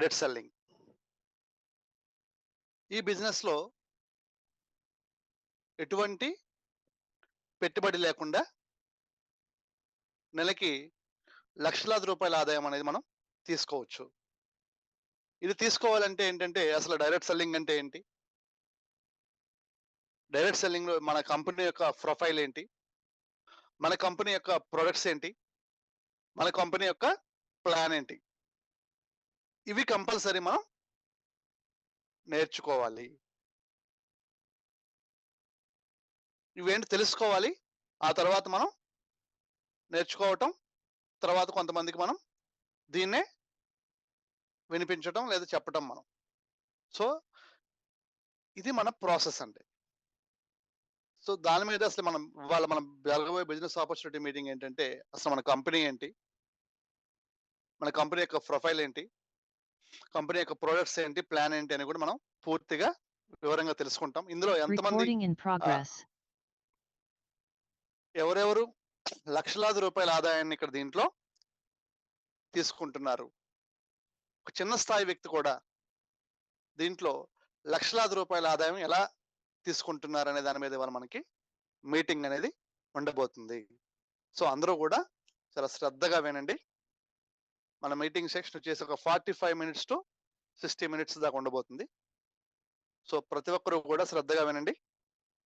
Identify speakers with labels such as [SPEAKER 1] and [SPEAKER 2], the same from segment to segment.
[SPEAKER 1] Direct selling. ఈ బిజినెస్లో ఎటువంటి పెట్టుబడి లేకుండా నెలకి లక్షలాది రూపాయల ఆదాయం అనేది మనం తీసుకోవచ్చు. ఇది తీసుకోవాలంటే ఏంటంటే అసలు డైరెక్ట్ సెల్లింగ్ అంటే ఏంటి, డైరెక్ట్ సెల్లింగ్లో మన కంపెనీ యొక్క ప్రొఫైల్ ఏంటి, మన కంపెనీ యొక్క ప్రొడక్ట్స్ ఏంటి, మన కంపెనీ యొక్క ప్లాన్ ఏంటి, ఇవి కంపల్సరీ మనం నేర్చుకోవాలి. ఇవేంటి తెలుసుకోవాలి, ఆ తర్వాత మనం నేర్చుకోవటం, తర్వాత కొంతమందికి మనం దీన్నే వినిపించడం లేదా చెప్పటం మనం. సో ఇది మన ప్రాసెస్ అండి. సో దాని మీద అసలు మనం ఇవాళ మనం జరగబోయే బిజినెస్ ఆపర్చునిటీ మీటింగ్ ఏంటంటే అసలు మన కంపెనీ ఏంటి, మన కంపెనీ యొక్క ప్రొఫైల్ ఏంటి, కంపెనీ యొక్క ప్రొడక్ట్స్ ఏంటి, ప్లాన్ ఏంటి అని కూడా మనం పూర్తిగా వివరంగా తెలుసుకుంటాం. ఇందులో ఎంతమంది ఎవరెవరు లక్షలాది రూపాయల ఆదాయాన్ని ఇక్కడ దీంట్లో తీసుకుంటున్నారు, ఒక చిన్న స్థాయి వ్యక్తి కూడా దీంట్లో లక్షలాది రూపాయల ఆదాయం ఎలా తీసుకుంటున్నారు అనే దాని మీద ఇవాళ మనకి మీటింగ్ అనేది ఉండబోతుంది. సో అందరూ కూడా చాలా శ్రద్ధగా వినండి. మన మీటింగ్ సెక్షన్ వచ్చేసి ఒక 45 minutes to 60 minutes దాకా ఉండబోతుంది. సో ప్రతి ఒక్కరూ కూడా శ్రద్ధగా వినండి.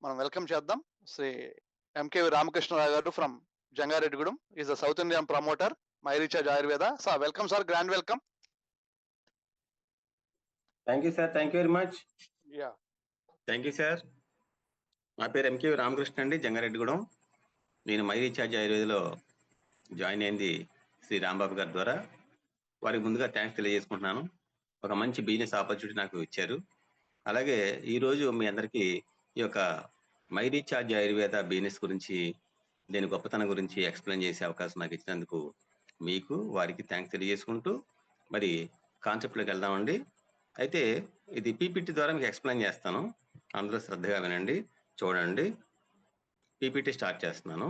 [SPEAKER 1] మనం వెల్కమ్ చేద్దాం శ్రీ ఎంకేవి రామకృష్ణరావు గారు from Jangareddygudem. Is the south Indian promoter my recharge Ayurveda. Sir welcome sir, grand welcome.
[SPEAKER 2] Thank you sir, thank you very much.
[SPEAKER 1] Yeah
[SPEAKER 2] thank you sir. నా పేరు ఎంకేవి రామకృష్ణ అండి, జంగారెడ్డిగూడెం. నేను మై రీఛార్జ్ ఆయుర్వేదలో జాయిన్ అయింది శ్రీ రాంబాబు గారి ద్వారా. వారికి ముందుగా థ్యాంక్స్ తెలియజేసుకుంటున్నాను. ఒక మంచి బిజినెస్ ఆపర్చునిటీ నాకు ఇచ్చారు. అలాగే ఈరోజు మీ అందరికీ ఈ యొక్క మై రీఛార్జ్ ఆయుర్వేద బిజినెస్ గురించి, దీని గొప్పతనం గురించి ఎక్స్ప్లెయిన్ చేసే అవకాశం నాకు ఇచ్చినందుకు మీకు వారికి థ్యాంక్స్ తెలియజేసుకుంటూ మరి కాన్సెప్ట్లోకి వెళ్దామండి. అయితే ఇది పీపీటీ ద్వారా మీకు ఎక్స్ప్లెయిన్ చేస్తాను, అందరూ శ్రద్ధగా వినండి, చూడండి. పీపీటీ స్టార్ట్ చేస్తున్నాను.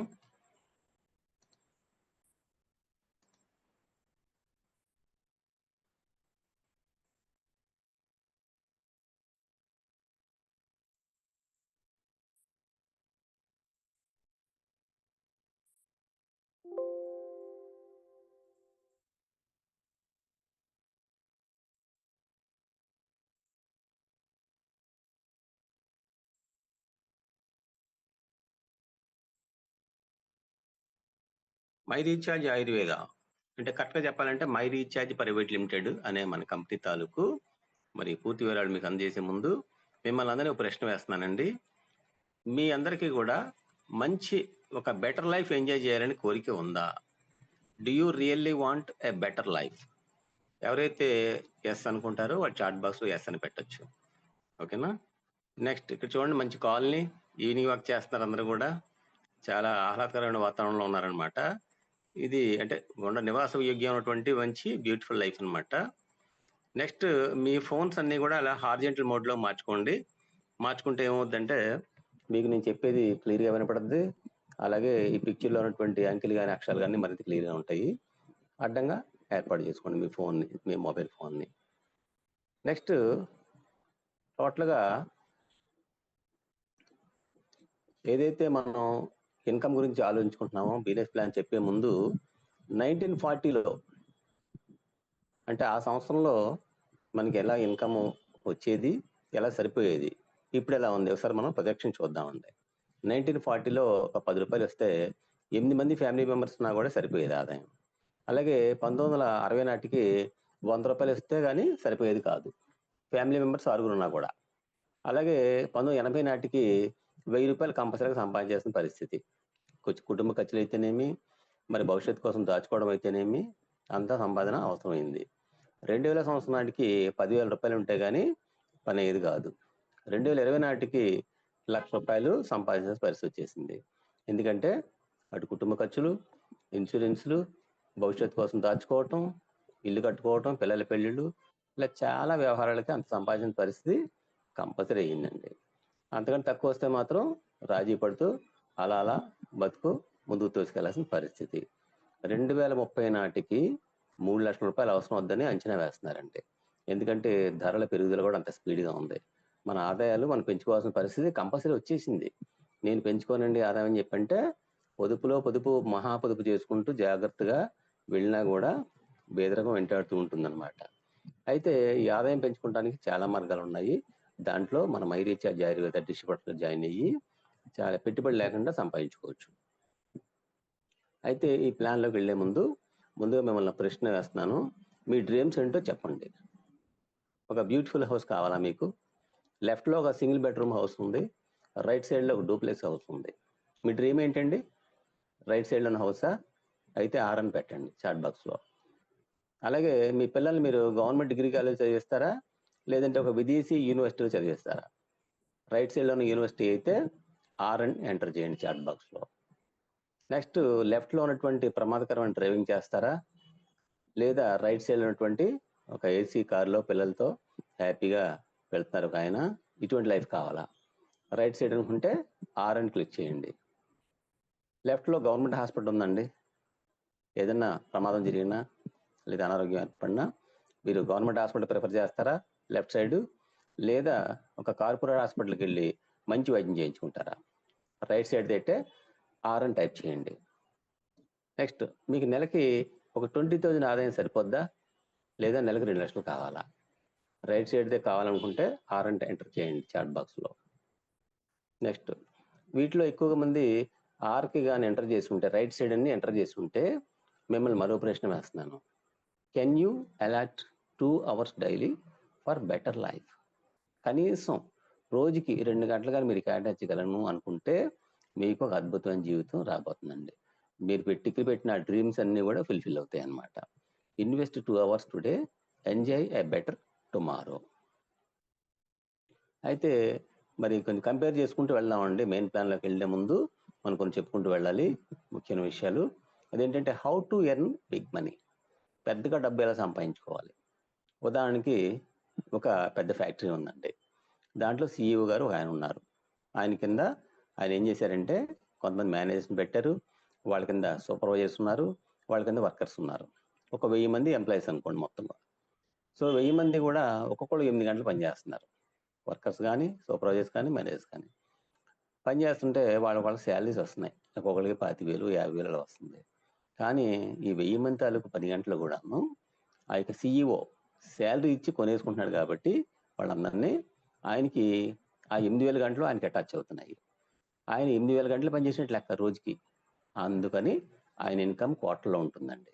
[SPEAKER 2] మై రీఛార్జ్ ఆయుర్వేద అంటే కరెక్ట్గా చెప్పాలంటే మై రీఛార్జ్ ప్రైవేట్ లిమిటెడ్ అనే మన కంపెనీ తాలూకు మరి పూర్తి వివరాలు మీకు అందజేసే ముందు మిమ్మల్ని అందరినీ ఒక ప్రశ్న వేస్తున్నానండి. మీ అందరికీ కూడా మంచి ఒక బెటర్ లైఫ్ ఎంజాయ్ చేయాలని కోరిక ఉందా? Do you really want a better life? ఎవరైతే ఎస్ అనుకుంటారో వాళ్ళు చాట్ బాక్స్లో ఎస్ అని పెట్టచ్చు. ఓకేనా? నెక్స్ట్ ఇక్కడ చూడండి, మంచి కాలనీ, ఈవినింగ్ వాక్ చేస్తున్నారు, అందరూ కూడా చాలా ఆహ్లాదకరమైన వాతావరణంలో ఉన్నారనమాట. ఇది అంటే నివాస యోగ్యం ఉన్నటువంటి మంచి బ్యూటిఫుల్ లైఫ్ అనమాట. నెక్స్ట్ మీ ఫోన్స్ అన్ని కూడా అలా హార్జెంటల్ మోడ్లో మార్చుకోండి. మార్చుకుంటే ఏమవుతుందంటే మీకు నేను చెప్పేది క్లియర్గా వినపడుతుంది. అలాగే ఈ పిక్చర్లో ఉన్నటువంటి అంకెలు కానీ అక్షరాలు కానీ మరింత క్లియర్గా ఉంటాయి. అడ్డంగా ఏర్పాటు చేసుకోండి మీ ఫోన్ని, మీ మొబైల్ ఫోన్ని. నెక్స్ట్ టోటల్గా ఏదైతే మనం ఇన్కమ్ గురించి ఆలోచించుకుంటున్నామో బిజినెస్ ప్లాన్ చెప్పే ముందు 1940లో అంటే ఆ సంవత్సరంలో మనకి ఎలా ఇన్కమ్ వచ్చేది, ఎలా సరిపోయేది, ఇప్పుడు ఎలా ఉంది ఒకసారి మనం ప్రొజెక్షన్ చూద్దామండి. 1940లో ఒక 10 రూపాయలు వస్తే 8 మంది ఫ్యామిలీ మెంబర్స్ ఉన్నా కూడా సరిపోయేది ఆదాయం. అలాగే 1960 నాటికి 100 రూపాయలు వస్తే కానీ సరిపోయేది కాదు, ఫ్యామిలీ మెంబర్స్ 6 ఉన్నా కూడా. అలాగే 1980 నాటికి 1000 రూపాయలు కంపల్సరీగా సంపాదించాల్సిన పరిస్థితి. కుటుంబ ఖర్చులు అయితేనేమి, మరి భవిష్యత్తు కోసం దాచుకోవడం అయితేనేమి, అంతా సంపాదన అవసరమైంది. 2000 సంవత్సరం నాటికి 10,000 రూపాయలు ఉంటే కానీ పని అయ్యేది కాదు. 2020 నాటికి 1,00,000 రూపాయలు సంపాదించాల్సిన పరిస్థితి వచ్చేసింది. ఎందుకంటే అటు కుటుంబ ఖర్చులు, ఇన్సూరెన్స్లు, భవిష్యత్తు కోసం దాచుకోవటం, ఇల్లు కట్టుకోవటం, పిల్లల పెళ్ళిళ్ళు, ఇలా చాలా వ్యవహారాలకి అంత సంపాదించిన పరిస్థితి కంపల్సరీ అయ్యిందండి. అంతకంటే తక్కువ వస్తే మాత్రం రాజీ పడుతూ అలా అలా బతుకు ముందుకు తోసుకెళ్లాల్సిన పరిస్థితి. 2030 నాటికి 3 లక్షల రూపాయలు అవసరం వద్దని అంచనా వేస్తున్నారండి. ఎందుకంటే ధరల పెరుగుదల కూడా అంత స్పీడ్గా ఉంది. మన ఆదాయాలు మనం పెంచుకోవాల్సిన పరిస్థితి కంపల్సరీ వచ్చేసింది. నేను పెంచుకోనండి ఆదాయం అని చెప్పంటే పొదుపు మహా పొదుపు చేసుకుంటూ జాగ్రత్తగా వెళ్ళినా కూడా బేదరకం వెంటాడుతూ ఉంటుందన్నమాట. అయితే ఈ ఆదాయం పెంచుకోవడానికి చాలా మార్గాలు ఉన్నాయి. దాంట్లో మన మైరీచార్జ్ ఆయుర్వేద డిస్ట్రిబ్యూటర్ జాయిన్ అయ్యి చాలా పెట్టుబడి లేకుండా సంపాదించుకోవచ్చు. అయితే ఈ ప్లాన్లోకి వెళ్లే ముందుగా మిమ్మల్ని ప్రశ్న వేస్తున్నాను. మీ డ్రీమ్స్ ఏంటో చెప్పండి. ఒక బ్యూటిఫుల్ హౌస్ కావాలా మీకు? లెఫ్ట్లో ఒక సింగిల్ బెడ్రూమ్ హౌస్ ఉంది, రైట్ సైడ్లో ఒక డూప్లెక్స్ హౌస్ ఉంది. మీ డ్రీమ్ ఏంటండి? రైట్ సైడ్లో ఉన్న హౌసా? అయితే ఆర్ఎన్ పెట్టండి చాట్ బాక్స్లో. అలాగే మీ పిల్లల్ని మీరు గవర్నమెంట్ డిగ్రీ కాలేజ్ చదివిస్తారా, లేదంటే ఒక విదేశీ యూనివర్సిటీలో చదివిస్తారా? రైట్ సైడ్లో ఉన్న యూనివర్సిటీ అయితే ఆర్ఎన్ ఎంటర్ చేయండి చాట్ బాక్స్లో. నెక్స్ట్ లెఫ్ట్లో ఉన్నటువంటి ప్రమాదకరమైన డ్రైవింగ్ చేస్తారా, లేదా రైట్ సైడ్ ఉన్నటువంటి ఒక ఏసీ కార్లో పిల్లలతో హ్యాపీగా వెళ్తున్నారు ఒక ఆయన, ఇటువంటి లైఫ్ కావాలా? రైట్ సైడ్ అనుకుంటే ఆర్ఎన్ క్లిక్ చేయండి. లెఫ్ట్లో గవర్నమెంట్ హాస్పిటల్ ఉందండి, ఏదన్నా ప్రమాదం జరిగినా లేదా అనారోగ్యం ఏర్పడినా మీరు గవర్నమెంట్ హాస్పిటల్ ప్రిఫర్ చేస్తారా లెఫ్ట్ సైడ్, లేదా ఒక కార్పొరేట్ హాస్పిటల్కి వెళ్ళి మంచి వైద్యం చేయించుకుంటారా? రైట్ సైడ్ అయితే ఆర్ఎన్ టైప్ చేయండి. నెక్స్ట్ మీకు నెలకి ఒక 20,000 ఆదాయం సరిపోద్దా, లేదా నెలకు 2 లక్షలు కావాలా? రైట్ సైడ్దే కావాలనుకుంటే ఆర్ఎన్ ఎంటర్ చేయండి చాట్ బాక్స్లో. నెక్స్ట్ వీటిలో ఎక్కువగా మంది ఆర్కి కానీ ఎంటర్ చేసుకుంటే, రైట్ సైడ్ అన్ని ఎంటర్ చేసుకుంటే మిమ్మల్ని మరో ప్రశ్న వేస్తున్నాను. Can you a lot 2 hours daily for better life? కనీసం రోజుకి 2 గంటలు కానీ మీరు కేటాయించగలను అనుకుంటే మీకు ఒక అద్భుతమైన జీవితం రాబోతుందండి. మీరు పెట్టిన డ్రీమ్స్ అన్నీ కూడా ఫుల్ఫిల్ అవుతాయి అన్నమాట. Invest 2 hours today, enjoy a better tomorrow. అయితే మరి కొంచెం కంపేర్ చేసుకుంటూ వెళ్దామండి. మెయిన్ ప్లాన్లోకి వెళ్ళే ముందు మనం కొంచెం చెప్పుకుంటూ వెళ్ళాలి ముఖ్యమైన విషయాలు. అదేంటంటే how to earn big money, పెద్దగా డబ్బు ఎలా సంపాదించుకోవాలి. ఉదాహరణకి ఒక పెద్ద ఫ్యాక్టరీ ఉందండి, దాంట్లో CEO గారు ఆయన ఉన్నారు. ఆయన కింద ఆయన ఏం చేశారంటే కొంతమంది మేనేజర్స్ని పెట్టారు, వాళ్ళ కింద సూపర్వైజర్స్ ఉన్నారు, వాళ్ళ కింద వర్కర్స్ ఉన్నారు. ఒక 1000 మంది ఎంప్లాయీస్ అనుకోండి మొత్తంగా. సో 1000 మంది కూడా ఒక్కొక్కరు 8 గంటలు పనిచేస్తున్నారు. వర్కర్స్ కానీ, సూపర్వైజర్స్ కానీ, మేనేజర్స్ కానీ పనిచేస్తుంటే వాళ్ళ శాలరీస్ వస్తున్నాయి. ఒక్కొక్కరికి 25,000, 50,000 అలా వస్తుంది. కానీ ఈ 1000 మంది తాలూకు 10 గంటలు కూడాను ఆ యొక్క CEO శాలరీ ఇచ్చి కొనేసుకుంటున్నాడు కాబట్టి వాళ్ళందరినీ ఆయనకి ఆ 8,000 గంటలు ఆయనకి అటాచ్ అవుతున్నాయి. ఆయన 8,000 గంటలు పనిచేసినట్టు లెక్క రోజుకి. అందుకని ఆయన ఇన్కమ్ కోట్లలో ఉంటుందండి.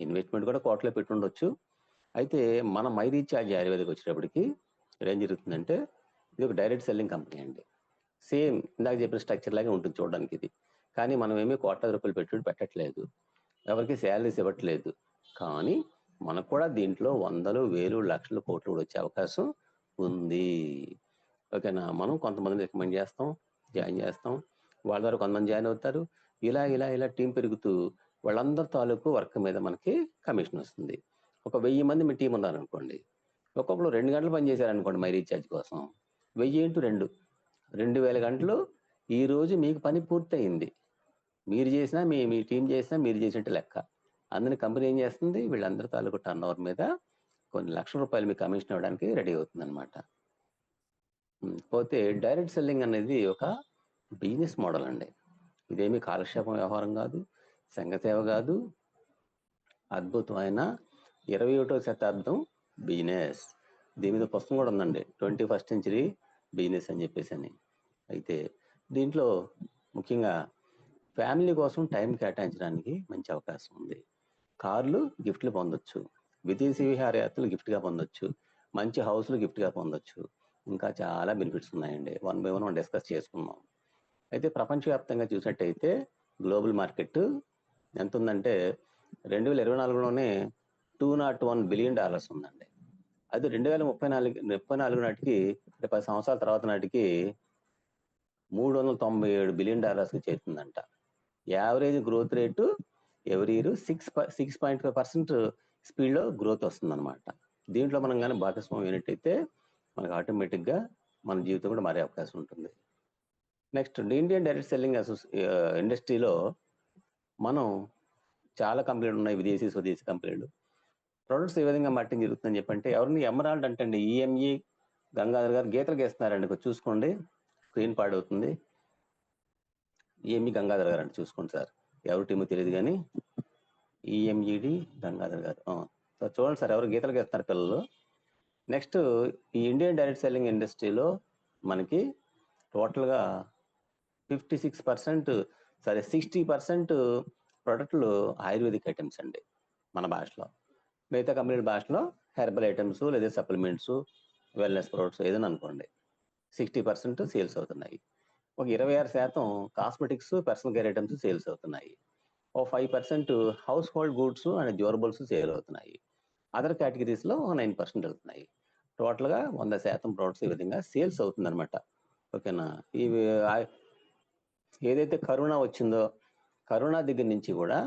[SPEAKER 2] ఇన్వెస్ట్మెంట్ కూడా కోట్లో పెట్టి ఉండొచ్చు. అయితే మన మైరీచార్జ్ ఆయుర్వేదికి వచ్చేటప్పటికి ఏం జరుగుతుందంటే ఇది ఒక డైరెక్ట్ సెల్లింగ్ కంపెనీ అండి. సేమ్ ఇందాక చెప్పిన స్ట్రక్చర్ లాగే ఉంటుంది చూడడానికి ఇది. కానీ మనం ఏమీ కోట్ల రూపాయలు పెట్టుబడి పెట్టట్లేదు, ఎవరికి శాలరీస్ ఇవ్వట్లేదు. కానీ మనకు కూడా దీంట్లో 100,000, 1,000, లక్షలు, కోట్లు కూడా వచ్చే అవకాశం ఉంది. ఓకేనా? మనం కొంతమందిని రికమెండ్ చేస్తాం, జాయిన్ చేస్తాం, వాళ్ళ ద్వారా కొంతమంది జాయిన్ అవుతారు. ఇలా ఇలా ఇలా టీం పెరుగుతూ వాళ్ళందరి తాలూకు వర్క్ మీద మనకి కమిషన్ వస్తుంది. ఒక 1000 మంది మీ టీం ఉన్నారనుకోండి, ఒక్కొక్కరు 2 గంటలు పనిచేశారనుకోండి మై రీఛార్జ్ కోసం, 1000 ఇంటూ 2, 2,000 గంటలు ఈ రోజు మీకు పని పూర్తయింది. మీరు చేసినా మీ టీం చేసినా మీరు చేసినట్టు లెక్క. అందుని కంపెనీ ఏం చేస్తుంది, వీళ్ళందరి తాలూకు టర్న్ ఓవర్ మీద కొన్ని లక్షల రూపాయలు మీకు కమిషన్ ఇవ్వడానికి రెడీ అవుతుంది అనమాట. పోతే డైరెక్ట్ సెల్లింగ్ అనేది ఒక బిజినెస్ మోడల్ అండి. ఇదేమి కాలక్షేపం వ్యవహారం కాదు, సంఘసేవ కాదు, అద్భుతమైన 21వ శతాబ్దం బిజినెస్. దీని మీద పుస్తకం కూడా ఉందండి, 21st century బిజినెస్ అని చెప్పేసి అని. అయితే దీంట్లో ముఖ్యంగా ఫ్యామిలీ కోసం టైం కేటాయించడానికి మంచి అవకాశం ఉంది. కార్లు గిఫ్ట్లు పొందొచ్చు, విదేశీ విహారయాత్రలు గిఫ్ట్గా పొందొచ్చు, మంచి హౌస్లు గిఫ్ట్గా పొందొచ్చు, ఇంకా చాలా బెనిఫిట్స్ ఉన్నాయండి. 1 by 1 మనం డిస్కస్ చేసుకున్నాం. అయితే ప్రపంచవ్యాప్తంగా చూసినట్టయితే గ్లోబల్ మార్కెట్ ఎంత ఉందంటే 2024లోనే $201 బిలియన్ ఉందండి. అది 2034 నాటికి, 10 సంవత్సరాల తర్వాత నాటికి $397 బిలియన్ చేరుతుందంట. Average growth rate every year 6.5% స్పీడ్లో గ్రోత్ వస్తుందన్నమాట. దీంట్లో మనం కానీ భాగస్వామ్యం అయినట్టయితే మనకు ఆటోమేటిక్గా మన జీవితం కూడా మారే అవకాశం ఉంటుంది. నెక్స్ట్ ఇండియన్ డైరెక్ట్ సెల్లింగ్ ఇండస్ట్రీలో మనం చాలా కంపెనీలు ఉన్నాయి, విదేశీ స్వదేశీ కంపెనీలు. ప్రొడక్ట్స్ ఏ విధంగా మార్కెటింగ్ జరుగుతుందని చెప్పంటే, ఎవరిని ఎమరాల్డ్ అంటే ఈఎంఈ గంగాధర్ గారు గీతలు గీస్తున్నారండి, కొంచెం చూసుకోండి, స్క్రీన్ పాడవుతుంది. ఈఎంఈ గంగాధర్ గారు అంటే చూసుకోండి సార్, ఎవరు టీమో తెలియదు కానీ ఈఎంఈడి గంగాధర్ గారు. సో చూడండి సార్, ఎవరు గీతలు గీస్తున్నారు పిల్లలు. నెక్స్ట్, ఈ ఇండియన్ డైరెక్ట్ సెల్లింగ్ ఇండస్ట్రీలో మనకి టోటల్గా 56%, సరే 60% ప్రొడక్ట్లు ఆయుర్వేదిక్ ఐటమ్స్ అండి మన భాషలో. మిగతా కంపెనీల భాషలో హెర్బల్ ఐటమ్స్ లేదా సప్లిమెంట్స్, వెల్నెస్ ప్రొడక్ట్స్ ఏదైనా అనుకోండి. 60% సేల్స్ అవుతున్నాయి. ఒక 26% cosmetics, personal care items sales అవుతున్నాయి. ఒక 5% house hold goods and durables sale అవుతున్నాయి. అదర్ కేటగిరీస్లో 9% వెళ్తున్నాయి. టోటల్గా 100% ప్రొడక్ట్స్ ఈ విధంగా సేల్స్ అవుతుందన్నమాట. ఓకేనా. ఇవి ఏదైతే కరోనా వచ్చిందో, కరోనా దగ్గర నుంచి కూడా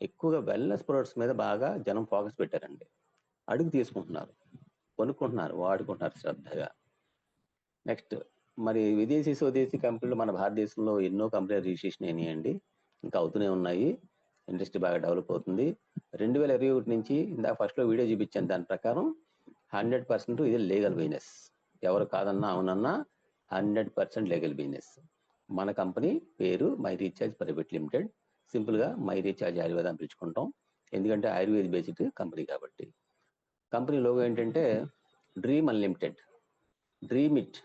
[SPEAKER 2] ఎక్కువగా వెల్నెస్ ప్రొడక్ట్స్ మీద బాగా జనం ఫోకస్ పెట్టారండి. అడుగు తీసుకుంటున్నారు, కొనుక్కుంటున్నారు, వాడుకుంటున్నారు శ్రద్ధగా. నెక్స్ట్, మరి విదేశీ స్వదేశీ కంపెనీలు మన భారతదేశంలో ఎన్నో కంపెనీలు రిజిస్ట్రేషన్ అయినాయండి, ఇంకా అవుతూనే ఉన్నాయి. ఇండస్ట్రీ బాగా డెవలప్ అవుతుంది. 2021 నుంచి ఇందాక ఫస్ట్లో వీడియో చూపించాను, దాని ప్రకారం 100% ఇది లీగల్ బిజినెస్. ఎవరు కాదన్నా అవునన్నా 100% లీగల్ బిజినెస్. మన కంపెనీ పేరు మై రీఛార్జ్ ప్రైవేట్ లిమిటెడ్. సింపుల్గా మై రీఛార్జ్ ఆయుర్వేద అని పిలుచుకుంటాం, ఎందుకంటే ఆయుర్వేద బేస్డ్ కంపెనీ కాబట్టి. కంపెనీ లోగో ఏంటంటే dream unlimited, dream it,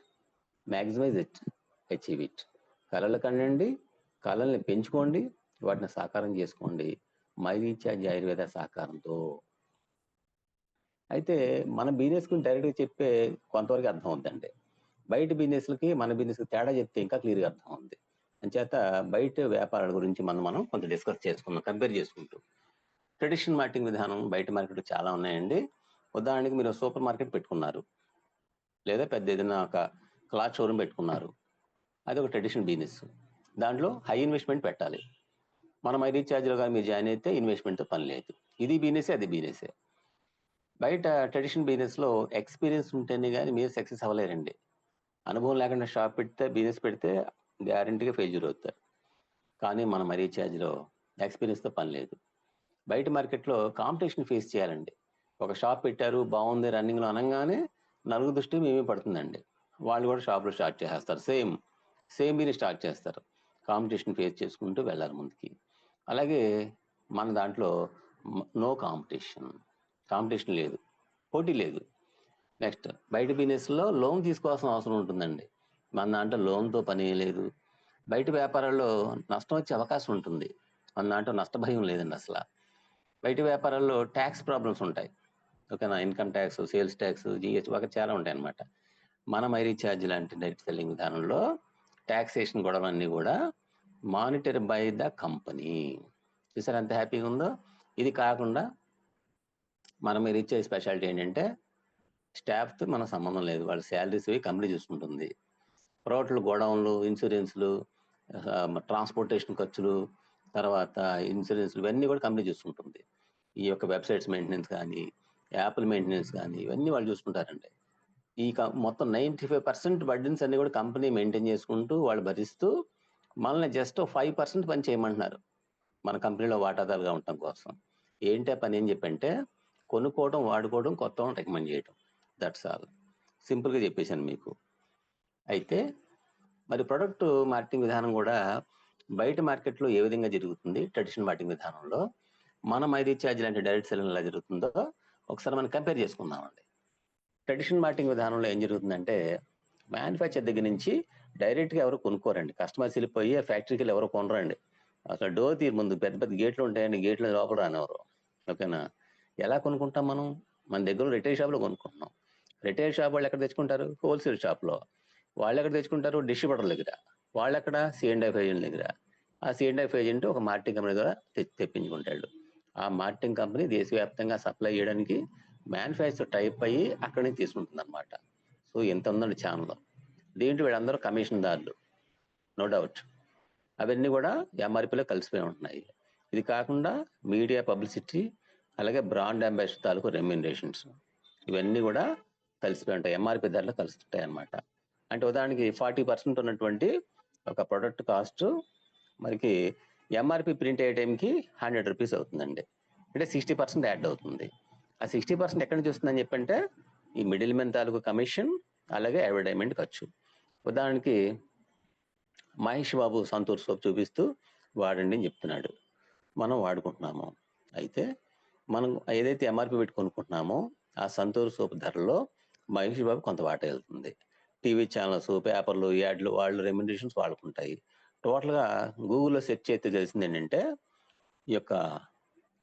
[SPEAKER 2] maximize it, achieve it. కళలు కండండి, కళల్ని పెంచుకోండి, వాటిని సాకారం చేసుకోండి మై రీఛార్జ్ ఆయుర్వేద సహకారంతో. అయితే మన బిజినెస్ గురించి డైరెక్ట్గా చెప్పే కొంతవరకు అర్థం అవుతుందండి. బయట బిజినెస్లకి మన బిజినెస్కి తేడా చెప్తే ఇంకా క్లియర్గా అర్థం ఉంది. అంచేత బయట వ్యాపారాల గురించి మనం కొంచెం డిస్కస్ చేసుకుందాం, కంపేర్ చేసుకుంటూ. ట్రెడిషనల్ మార్కెటింగ్ విధానం బయట మార్కెట్ చాలా ఉన్నాయండి. ఉదాహరణకి మీరు సూపర్ మార్కెట్ పెట్టుకున్నారు, లేదా పెద్ద ఏదైనా ఒక క్లాత్ షోరూమ్ పెట్టుకున్నారు, అది ఒక ట్రెడిషనల్ బిజినెస్. దాంట్లో హై ఇన్వెస్ట్మెంట్ పెట్టాలి. మన మై రీఛార్జ్లో కానీ మీరు జాయిన్ అయితే ఇన్వెస్ట్మెంట్తో పని లేదు. ఇది బిజినెసే, అది బిజినెసే. బయట ట్రెడిషనల్ బిజినెస్లో ఎక్స్పీరియన్స్ ఉంటేనే కానీ మీరు సక్సెస్ అవ్వలేరండి. అనుభవం లేకుండా షాప్ పెడితే, బిజినెస్ పెడితే గ్యారంటీగా ఫెయిల్యూర్ అవుతారు. కానీ మన మై రీఛార్జ్లో ఎక్స్పీరియన్స్తో పని లేదు. బయట మార్కెట్లో కాంపిటీషన్ ఫేస్ చేయాలండి. ఒక షాప్ పెట్టారు, బాగుంది, రన్నింగ్లో అనగానే నలుగురు దృష్టి మేమే పడుతుందండి. వాళ్ళు కూడా షాప్లో స్టార్ట్ చేసేస్తారు, సేమ్ బిజినెస్ స్టార్ట్ చేస్తారు. కాంపిటీషన్ ఫేస్ చేసుకుంటూ వెళ్ళాలి ముందుకి. అలాగే మన దాంట్లో నో కాంపిటీషన్ లేదు, పోటీ లేదు. నెక్స్ట్, బయట బిజినెస్లో లోన్ తీసుకోవాల్సిన అవసరం ఉంటుందండి. మన దాంట్లో లోన్తో పని లేదు. బయట వ్యాపారాల్లో నష్టం వచ్చే అవకాశం ఉంటుంది, మన దాంట్లో నష్టభయం లేదండి అసలు. బయట వ్యాపారాల్లో ట్యాక్స్ ప్రాబ్లమ్స్ ఉంటాయి, ఓకేనా. Income tax, sales tax, GST బాగా చాలా ఉంటాయి అన్నమాట. మన మై రీఛార్జ్ లాంటి డైరెక్ట్ సెల్లింగ్ విధానంలో ట్యాక్సేషన్ గొడవలన్నీ కూడా మానిటర్ బై ద కంపెనీ. చూసారు ఎంత హ్యాపీగా ఉందో. ఇది కాకుండా మన మై రీఛార్జ్ స్పెషాలిటీ ఏంటంటే స్టాఫ్తో మన సంబంధం లేదు, వాళ్ళ శాలరీస్ కంపెనీ చూసుకుంటుంది. ప్రోడక్ట్లు, గోడౌన్లు, ఇన్సూరెన్స్లు, ట్రాన్స్పోర్టేషన్ ఖర్చులు, తర్వాత ఇన్సూరెన్స్లు, ఇవన్నీ కూడా కంపెనీ చూసుకుంటుంది. ఈ యొక్క వెబ్సైట్స్ మెయింటెనెన్స్ కానీ, యాప్ల మెయింటెనెన్స్ కానీ, ఇవన్నీ వాళ్ళు చూసుకుంటారండి. ఈ మొత్తం 95% బర్డెన్స్ అన్ని కూడా కంపెనీ మెయింటైన్ చేసుకుంటూ, వాళ్ళు భరిస్తూ, మనల్ని జస్ట్ 5% పని చేయమంటున్నారు మన కంపెనీలో వాటాదారుగా ఉండటం కోసం. ఏంటి పని అని చెప్పంటే కొనుక్కోవడం, వాడుకోవడం, కొత్త రికమెండ్ చేయడం, దట్స్ ఆల్. సింపుల్గా చెప్పేశాను మీకు. అయితే మరి ప్రొడక్ట్ మార్కెటింగ్ విధానం కూడా బయట మార్కెట్లో ఏ విధంగా జరుగుతుంది, ట్రెడిషనల్ మార్కెటింగ్ విధానంలో మన మై రీఛార్జ్ లాంటి డైరెక్ట్ సెల్లింగ్ ఎలా జరుగుతుందో ఒకసారి మనం కంపేర్ చేసుకుందామండి. ట్రెడిషనల్ మార్కెటింగ్ విధానంలో ఏం జరుగుతుందంటే మ్యానుఫ్యాక్చర్ దగ్గర నుంచి డైరెక్ట్గా ఎవరు కొనుక్కోరండి. కస్టమర్స్ వెళ్ళిపోయి ఫ్యాక్టరీకి వెళ్ళి ఎవరు కొనరండి. అసలు డోర్ తీరు ముందు పెద్ద పెద్ద గేట్లు ఉంటాయండి, గేట్ల లోపల రానివ్వరు, ఓకేనా. ఎలా కొనుక్కుంటాం మనం? మన దగ్గర రిటైల్ షాప్లో కొనుక్కుంటున్నాం. రిటైల్ షాప్ వాళ్ళు ఎక్కడ తెచ్చుకుంటారు? హోల్సేల్ షాప్లో. వాళ్ళు ఎక్కడ తెచ్చుకుంటారు? డిస్ట్రిబ్యూటర్ దగ్గర. వాళ్ళు ఎక్కడ? C&F ఏజెంట్ దగ్గర. ఆ C&F ఏజెంట్ ఒక మార్కెటింగ్ కంపెనీ ద్వారా తెప్పించుకుంటాడు. ఆ మార్కెటింగ్ కంపెనీ దేశవ్యాప్తంగా సప్లై చేయడానికి మ్యానుఫ్యాక్చర్ టైప్ అయ్యి అక్కడి నుంచి తీసుకుంటుంది అనమాట. సో ఎంత ఉందండి ఛానల్. దీంట్లో వీళ్ళందరూ కమిషన్దారులు, నో డౌట్. అవన్నీ కూడా MRPలో కలిసిపోయి ఉంటున్నాయి. ఇది కాకుండా మీడియా పబ్లిసిటీ, అలాగే బ్రాండ్ అంబాసిడర్ తాలూకు రెమ్యూనరేషన్స్, ఇవన్నీ కూడా కలిసిపోయి ఉంటాయి, MRP ధరలో కలుస్తుంటాయి అనమాట. అంటే ఉదాహరణకి 40% ఉన్నటువంటి ఒక ప్రొడక్ట్ కాస్ట్ మనకి MRP ప్రింట్ అయ్యే టైంకి 100 రూపీస్ అవుతుందండి. అంటే 60% యాడ్ అవుతుంది. ఆ 60% ఎక్కడి నుంచి వస్తుందని చెప్పంటే ఈ మిడిల్ మెన్ తాలూకు కమిషన్, అలాగే అడ్వర్టైజ్మెంట్ ఖర్చు. ఉదాహరణకి మహేష్ బాబు సంతూర్ సోప్ చూపిస్తూ వాడండి అని చెప్తున్నాడు, మనం వాడుకుంటున్నాము. అయితే మనం ఏదైతే ఎంఆర్పి పెట్టి కొనుక్కుంటున్నామో ఆ సంతూర్ సోప్ ధరలో మహేష్ బాబు కొంత వాటా వెళ్తుంది. టీవీ ఛానల్స్, పేపర్లు, యాడ్లు వాళ్ళు రెమ్యునరేషన్స్ వాడుకుంటాయి. టోటల్గా గూగుల్లో సెర్చ్ చేస్తే తెలిసింది ఏంటంటే ఈ యొక్క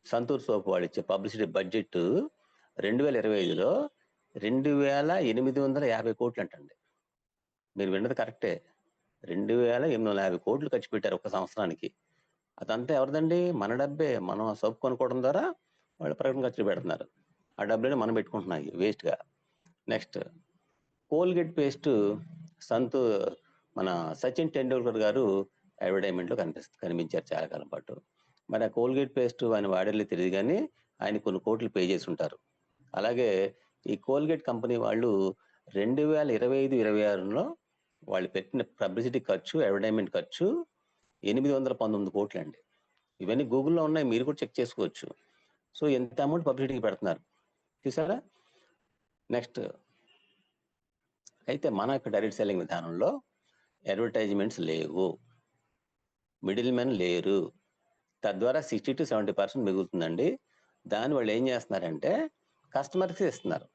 [SPEAKER 2] సంతూర్ సోప్ వాళ్ళు ఇచ్చే పబ్లిసిటీ బడ్జెట్ 2025లో 2850 కోట్లు అంటండి. మీరు విన్నది కరెక్టే, 2850 కోట్లు ఖర్చు పెట్టారు ఒక సంవత్సరానికి. అదంతా ఎవరిదండి? మన డబ్బే. మనం ఆ సోప్ కొనుక్కోవడం ద్వారా వాళ్ళు ప్రకటన ఖర్చులు పెడుతున్నారు. ఆ డబ్బులని మనం పెట్టుకుంటున్నాయి వేస్ట్గా. నెక్స్ట్ కోల్గేట్ పేస్ట్ మన సచిన్ టెండూల్కర్ గారు అడ్వర్టైజ్మెంట్లో కనిపించారు చాలా కాలం పాటు. మరి ఆ కోల్గేట్ పేస్ట్ ఆయన వాడేళ్ళు తెలియదు, కానీ ఆయన కొన్ని కోట్లు పే చేసి ఉంటారు. అలాగే ఈ కోల్గేట్ కంపెనీ వాళ్ళు 2025-26లో వాళ్ళు పెట్టిన పబ్లిసిటీ ఖర్చు, అడ్వర్టైజ్మెంట్ ఖర్చు 819 కోట్లు అండి. ఇవన్నీ గూగుల్లో ఉన్నాయి, మీరు కూడా చెక్ చేసుకోవచ్చు. సో ఎంత అమౌంట్ పబ్లిసిటీకి పెడుతున్నారు చూసారా. నెక్స్ట్ అయితే మన యొక్క డైరెక్ట్ సెల్లింగ్ విధానంలో అడ్వర్టైజ్మెంట్స్ లేవు, మిడిల్ మెన్ లేరు, తద్వారా 60-70% మిగులుతుందండి. దాని వాళ్ళు ఏం చేస్తున్నారంటే కస్టమర్కి ఇస్తున్నారు.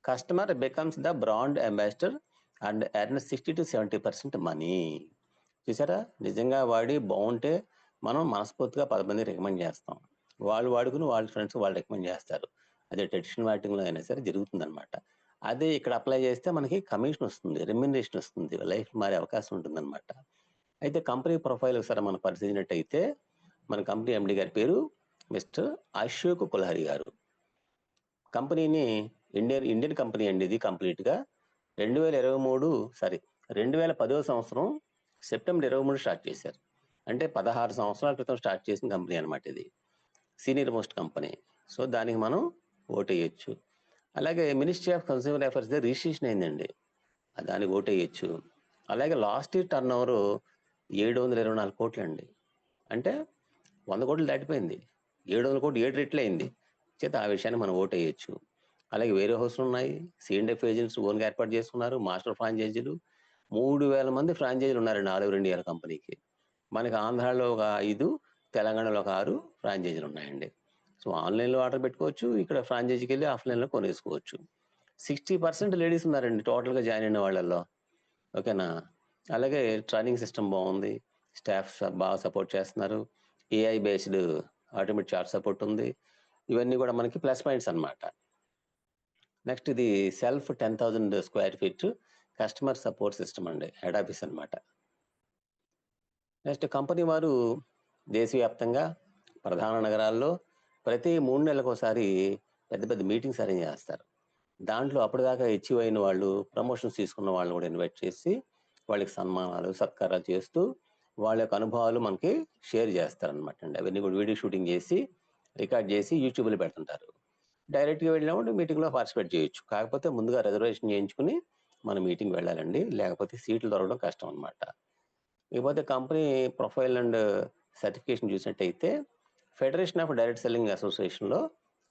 [SPEAKER 2] Customer becomes the brand ambassador and earn 60-70% money. చూసారా, నిజంగా వాడి బాగుంటే మనం మనస్ఫూర్తిగా 10 మంది రికమెండ్ చేస్తాం, వాళ్ళు వాడుకుని వాళ్ళ ఫ్రెండ్స్ వాళ్ళు రికమెండ్ చేస్తారు. అదే ట్రెడిషనల్ మార్కెటింగ్లో అయినా సరే జరుగుతుంది అనమాట. అదే ఇక్కడ అప్లై చేస్తే మనకి కమిషన్ వస్తుంది, రెమ్యునరేషన్ వస్తుంది, లైఫ్ మారే అవకాశం ఉంటుంది అనమాట. అయితే కంపెనీ ప్రొఫైల్ ఒకసారి మనం పరిశీలించినట్టయితే మన కంపెనీ ఎండి గారి పేరు మిస్టర్ అశోక్ కుల్హరి గారు. కంపెనీని ఇండియన్ కంపెనీ అండి. ఇది కంప్లీట్గా 2010వ సంవత్సరం సెప్టెంబర్ 23 స్టార్ట్ చేశారు. అంటే 16 సంవత్సరాల క్రితం స్టార్ట్ చేసిన కంపెనీ అనమాట. ఇది సీనియర్ మోస్ట్ కంపెనీ. సో దానికి మనం ఓటేయచ్చు. అలాగే ministry of consumer affairs registration అయిందండి, దానికి ఓటేయచ్చు. అలాగే లాస్ట్ ఇయర్ టర్న్ ఓవర్ 724 కోట్లు అండి. అంటే 100 కోట్లు దాటిపోయింది. 700 కోట్లు 7 రెట్లు అయింది. చేత ఆ విషయాన్ని మనం ఓటేయచ్చు. అలాగే వేరే హౌస్లు ఉన్నాయి, C&F ఏజెంట్స్ ఓన్గా ఏర్పాటు చేసుకున్నారు, మాస్టర్ ఫ్రాంచైజీలు 3000 మంది ఫ్రాంచైజీలు ఉన్నారండి ఆల్ ఓవర్ ఇండియా కంపెనీకి. మనకి ఆంధ్రాలో ఒక 5, తెలంగాణలో ఒక 6 ఫ్రాంచైజీలు ఉన్నాయండి. సో ఆన్లైన్లో ఆర్డర్ పెట్టుకోవచ్చు, ఇక్కడ ఫ్రాంచైజీకి వెళ్ళి ఆఫ్లైన్లో కొనేసుకోవచ్చు. 60% లేడీస్ ఉన్నారండి టోటల్గా జాయిన్ అయిన వాళ్ళల్లో, ఓకేనా. అలాగే ట్రైనింగ్ సిస్టమ్ బాగుంది, స్టాఫ్ బాగా సపోర్ట్ చేస్తున్నారు, AI based automatic chart support ఉంది. ఇవన్నీ కూడా మనకి ప్లస్ పాయింట్స్ అన్నమాట. నెక్స్ట్ ఇది self 10,000 square feet customer support system అండి, హెడ్ ఆఫీస్ అనమాట. నెక్స్ట్ కంపెనీ వారు దేశవ్యాప్తంగా ప్రధాన నగరాల్లో ప్రతి 3 నెలలకు ఒకసారి పెద్ద పెద్ద మీటింగ్స్ అరేంజ్ చేస్తారు. దాంట్లో అప్పటిదాకా అచీవ్ అయిన వాళ్ళు, ప్రమోషన్స్ తీసుకున్న వాళ్ళని కూడా ఇన్వైట్ చేసి వాళ్ళకి సన్మానాలు, సత్కారాలు చేస్తూ వాళ్ళ యొక్క అనుభవాలు మనకి షేర్ చేస్తారనమాట అండి. అవన్నీ కూడా వీడియో షూటింగ్ చేసి రికార్డ్ చేసి యూట్యూబ్లో పెడుతుంటారు. డైరెక్ట్గా వెళ్ళినప్పుడు మీటింగ్లో పార్టిసిపేట్ చేయొచ్చు. కాకపోతే ముందుగా రిజర్వేషన్ చేయించుకుని మన మీటింగ్ వెళ్ళాలండి, లేకపోతే సీట్లు దొరకడం కష్టం అనమాట. ఇకపోతే కంపెనీ ప్రొఫైల్ అండ్ సర్టిఫికేషన్ చూసినట్టయితే ఫెడరేషన్ ఆఫ్ డైరెక్ట్ సెల్లింగ్ అసోసియేషన్లో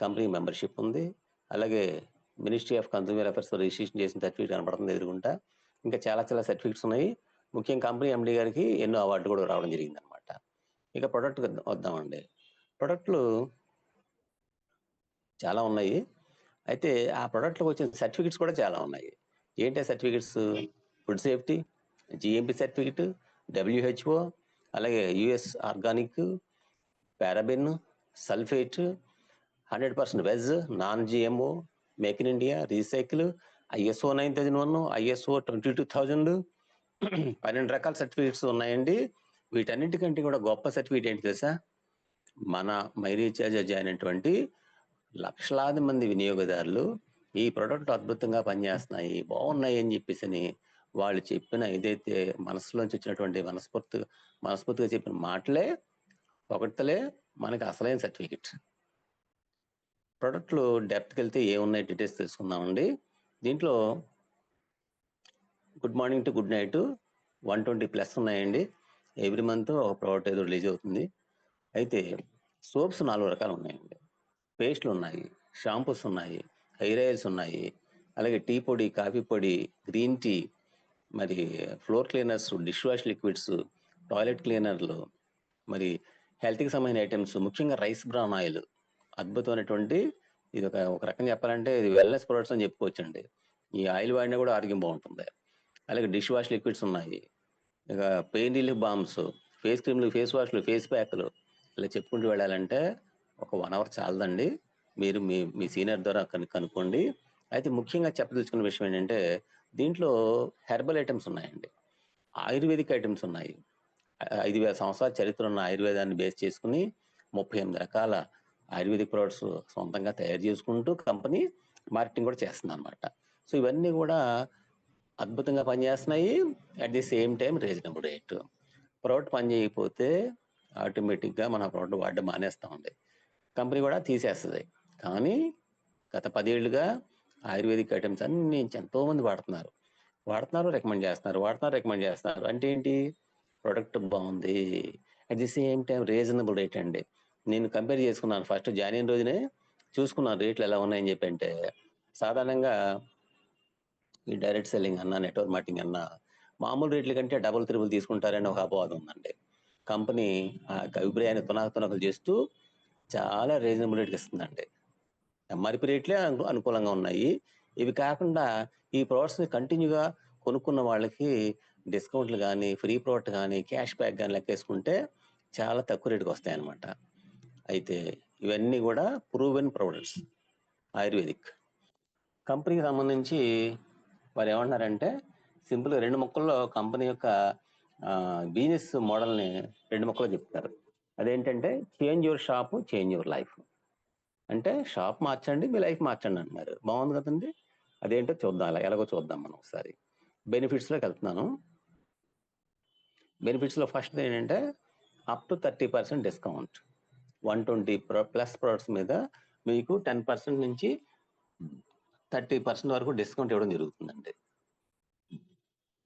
[SPEAKER 2] కంపెనీ మెంబర్షిప్ ఉంది. అలాగే ministry of consumer affairs registration చేసిన సర్టిఫికేట్ కనబడుతుంది ఎదురుగుంటా. ఇంకా చాలా సర్టిఫికేట్స్ ఉన్నాయి. ముఖ్యంగా కంపెనీ ఎండి గారికి ఎన్నో అవార్డులు కూడా రావడం జరిగింది అనమాట. ఇక ప్రొడక్ట్ వద్దామండి. ప్రొడక్ట్లు చాలా ఉన్నాయి. అయితే ఆ ప్రొడక్ట్లకు వచ్చిన సర్టిఫికెట్స్ కూడా చాలా ఉన్నాయి. ఏంటి certificates? Food safety, GMP certificate, WHO, అలాగే US organic, paraben, sulphate, 100% veg, non GMO, make in India, recycle, ISO 9001, ISO 22000, 12 రకాల సర్టిఫికెట్స్ ఉన్నాయండి. వీటన్నిటికంటే కూడా గొప్ప సర్టిఫికేట్ ఏంటి తెలుసా? మన మైరీచార్జ్ జాయిన్ అయినటువంటి లక్షలాది మంది వినియోగదారులు ఈ ప్రొడక్ట్ అద్భుతంగా పనిచేస్తున్నాయి, బాగున్నాయి అని చెప్పేసి వాళ్ళు చెప్పిన ఏదైతే మనసులోంచి వచ్చినటువంటి మనస్ఫూర్తిగా చెప్పిన మాటలే ఒకటిలే మనకి అసలైన సర్టిఫికెట్. ప్రొడక్ట్లు డెప్త్కి వెళ్తే ఏమున్నాయి డీటెయిల్స్ తెలుసుకుందామండి. దీంట్లో good morning to good night 120+ ఉన్నాయండి. ఎవ్రీ మంత్ ఒక ప్రోడక్ట్ ఏదో రిలీజ్ అవుతుంది. అయితే సోప్స్ 4 రకాలు ఉన్నాయండి, పేస్ట్లు ఉన్నాయి, షాంపూస్ ఉన్నాయి, హెయిర్ ఆయిల్స్ ఉన్నాయి, అలాగే టీ పొడి, కాఫీ పొడి, గ్రీన్ టీ, మరి floor cleaners, dish wash liquids, toilet క్లీనర్లు, మరి హెల్త్కి సంబంధించిన ఐటమ్స్, ముఖ్యంగా రైస్ బ్రాన్ ఆయిల్ అద్భుతమైనటువంటి, ఇది ఒక రకంగా చెప్పాలంటే ఇది వెల్నెస్ ప్రొడక్ట్స్ అని చెప్పుకోవచ్చండి. ఈ ఆయిల్ వాడినా కూడా ఆరోగ్యం బాగుంటుంది. అలాగే డిష్ వాష్ లిక్విడ్స్ ఉన్నాయి, ఇక పెయిన్ రిలీఫ్ బామ్స్, ఫేస్ క్రీమ్లు, ఫేస్ వాష్లు, ఫేస్ ప్యాక్లు, ఇలా చెప్పుకుంటూ వెళ్ళాలంటే ఒక 1 అవర్ చాలదండి. మీరు మీ సీనియర్ ద్వారా కనుక్కోండి. అయితే ముఖ్యంగా చెప్పదలుచుకున్న విషయం ఏంటంటే దీంట్లో హెర్బల్ ఐటమ్స్ ఉన్నాయండి, ఆయుర్వేదిక్ ఐటమ్స్ ఉన్నాయి. 5,000 సంవత్సరాల చరిత్ర ఉన్న ఆయుర్వేదాన్ని బేస్ చేసుకుని 38 రకాల ఆయుర్వేదిక్ ప్రొడక్ట్స్ సొంతంగా తయారు చేసుకుంటూ కంపెనీ మార్కెటింగ్ కూడా చేస్తుంది అనమాట. సో ఇవన్నీ కూడా అద్భుతంగా పనిచేస్తున్నాయి. At the same time reasonable rate. Product పని చేయకపోతే ఆటోమేటిక్గా మన ప్రోడక్ట్ వాడడం మానేస్తామండి, కంపెనీ కూడా తీసేస్తుంది. కానీ గత 10 ఏళ్ళుగా ఆయుర్వేదిక్ ఐటమ్స్ అన్ని ఎంతో మంది వాడుతున్నారు, రికమెండ్ చేస్తున్నారు. అంటే ఏంటి, ప్రొడక్ట్ బాగుంది, at the same time reasonable rate అండి. నేను కంపేర్ చేసుకున్నాను, ఫస్ట్ జాయిన్ అయిన రోజునే చూసుకున్నాను రేట్లు ఎలా ఉన్నాయని చెప్పి. అంటే సాధారణంగా ఈ డైరెక్ట్ సెల్లింగ్ అన్నా, నెట్వర్క్ మార్కెటింగ్ అన్నా మామూలు రేట్ల కంటే డబుల్ త్రిబుల్ తీసుకుంటారని ఒక అపవాదం ఉందండి. కంపెనీ ఆ అభిప్రాయాన్ని తునకలు చేస్తూ చాలా రీజనబుల్ రేట్కి ఇస్తుందండి. ఎంఆర్పి రేట్లే అనుకూలంగా ఉన్నాయి. ఇవి కాకుండా ఈ ప్రోడక్ట్స్ని కంటిన్యూగా కొనుక్కున్న వాళ్ళకి డిస్కౌంట్లు కానీ, ఫ్రీ ప్రోడక్ట్ కానీ, క్యాష్ బ్యాక్ కానీ లెక్కేసుకుంటే చాలా తక్కువ రేటుకి వస్తాయి అన్నమాట. అయితే ఇవన్నీ కూడా ప్రూవెన్ ప్రొడక్ట్స్ ఆయుర్వేదిక్. కంపెనీకి సంబంధించి వారు ఏమంటున్నారంటే సింపుల్గా 2 ముక్కల్లో కంపెనీ యొక్క బిజినెస్ మోడల్ని 2 ముక్కలో చెప్తారు. అదేంటంటే change your shop, change your life. అంటే షాప్ మార్చండి, మీ లైఫ్ మార్చండి అంటున్నారు. బాగుంది కదండి. అదేంటో చూద్దాం, అలా ఎలాగో చూద్దాం మనం ఒకసారి. బెనిఫిట్స్లోకి వెళ్తున్నాను. బెనిఫిట్స్లో ఫస్ట్ ఏంటంటే up to 30% discount. 120 plus products మీద మీకు 10% నుంచి 30% వరకు డిస్కౌంట్ ఇవ్వడం జరుగుతుందండి.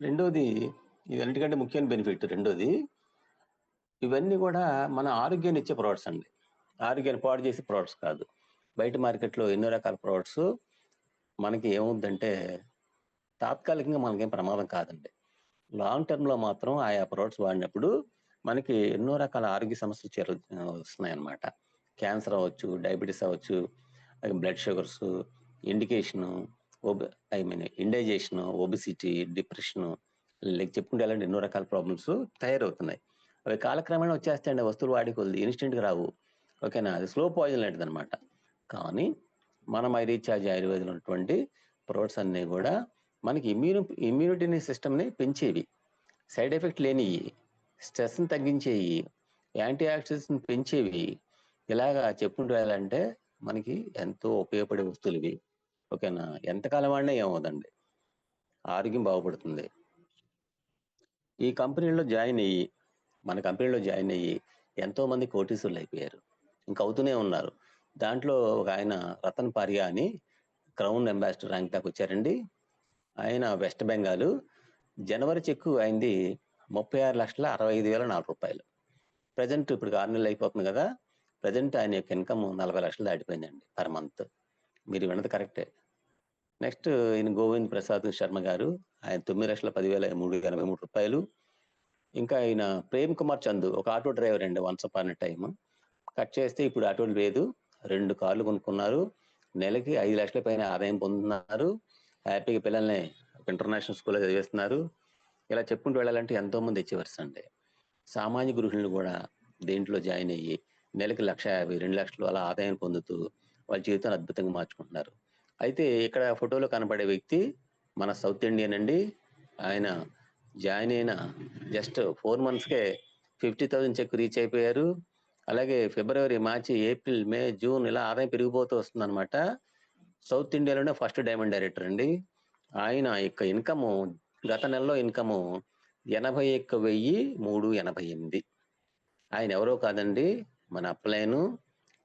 [SPEAKER 2] రెండోది, ఇవన్నిటికంటే ముఖ్యమైన బెనిఫిట్ రెండోది, ఇవన్నీ కూడా మన ఆరోగ్యాన్ని ఇచ్చే ప్రొడక్ట్స్ అండి, ఆరోగ్యాన్ని పాడు చేసే ప్రొడక్ట్స్ కాదు. బయట మార్కెట్లో ఎన్నో రకాల ప్రొడక్ట్స్ మనకి ఏమవుద్దంటే తాత్కాలికంగా మనకేం ప్రమాదం కాదండి, లాంగ్ టర్మ్లో మాత్రం ఆయా ప్రొడక్ట్స్ వాడినప్పుడు మనకి ఎన్నో రకాల ఆరోగ్య సమస్యలు వస్తున్నాయి అన్నమాట. క్యాన్సర్ అవ్వచ్చు, డయాబెటీస్ అవ్వచ్చు, blood sugars, indication, indigestion, obesity, depression, like చెప్పుకుంటే అలాంటి ఎన్నో రకాల ప్రాబ్లమ్స్ తయారవుతున్నాయి. అవి కాలక్రమేణా వచ్చేస్తాయండి, వస్తువులు వాడి కొద్ది ఇన్స్టెంట్గా రావు. ఓకేనా, అది స్లో పాయిజన్ లాంటిది అనమాట. కానీ మన రీఛార్జ్ ఆయుర్వేదంలో ఉన్నటువంటి ప్రొడక్ట్స్ అన్నీ కూడా మనకి ఇమ్యూనిటీ సిస్టమ్ని పెంచేవి, సైడ్ ఎఫెక్ట్ లేనివి, స్ట్రెస్ని తగ్గించేవి, యాంటీ ఆక్సిడెంట్స్ని పెంచేవి, ఇలాగా చెప్పుకుంటూ వెళ్ళాలంటే మనకి ఎంతో ఉపయోగపడే వస్తువులు ఇవి. ఓకేనా, ఎంతకాలం వాడినా ఏమవుదండి, ఆరోగ్యం బాగుపడుతుంది. ఈ కంపెనీలో మన కంపెనీలో జాయిన్ అయ్యి ఎంతో మంది కోటీశ్వరులు అయిపోయారు, ఇంకా అవుతూనే ఉన్నారు. దాంట్లో ఒక ఆయన రతన్ పారియా అని క్రౌన్ అంబాసిడర్ ర్యాంక్ దాకా వచ్చారండి. ఆయన వెస్ట్ బెంగాల్. జనవరి చెక్కు అయింది 36,65,004 రూపాయలు. ప్రజెంట్ ఇప్పుడు 6 నెలలు అయిపోతుంది కదా, ప్రజెంట్ ఆయన యొక్క ఇన్కమ్ 40 లక్షలు దాటిపోయిందండి పర్ మంత్. మీరు విన్నది కరెక్టే. నెక్స్ట్ ఈయన గోవింద్ ప్రసాద్ శర్మ గారు, ఆయన 9,10,383 రూపాయలు. ఇంకా ఆయన ప్రేమ్ కుమార్ చంద్, ఒక ఆటో డ్రైవర్ అండి, once upon a time. Cut చేస్తే ఇప్పుడు ఆటోలు లేదు, 2 కార్లు కొనుక్కున్నారు, నెలకి 5 లక్షల పైన ఆదాయం పొందుతున్నారు, హ్యాపీగా పిల్లల్ని ఇంటర్నేషనల్ స్కూల్లో చదివేస్తున్నారు. ఇలా చెప్పుకుంటూ వెళ్ళాలంటే ఎంతో మంది అచీవర్స్ అండి. సామాన్య గృహిణులు కూడా దేంట్లో జాయిన్ అయ్యి నెలకి 1,50,000, 2 లక్షలు అలా ఆదాయం పొందుతూ వాళ్ళ జీవితాన్ని అద్భుతంగా మార్చుకుంటున్నారు. అయితే ఇక్కడ ఫోటోలో కనబడే వ్యక్తి మన సౌత్ ఇండియన్ అండి. ఆయన జాయిన్ అయిన జస్ట్ 4 monthsకే 50,000 చెక్ రీచ్ అయిపోయారు. అలాగే ఫిబ్రవరి, మార్చి, ఏప్రిల్, మే, జూన్ ఇలా ఆదాయం పెరిగిపోతూ వస్తుంది అనమాట. సౌత్ ఇండియాలోనే ఫస్ట్ డైమండ్ డైరెక్టర్ అండి. ఆయన యొక్క ఇన్కము, గత నెలలో ఇన్కము 81,388. ఆయన ఎవరో కాదండి, మన అప్లైను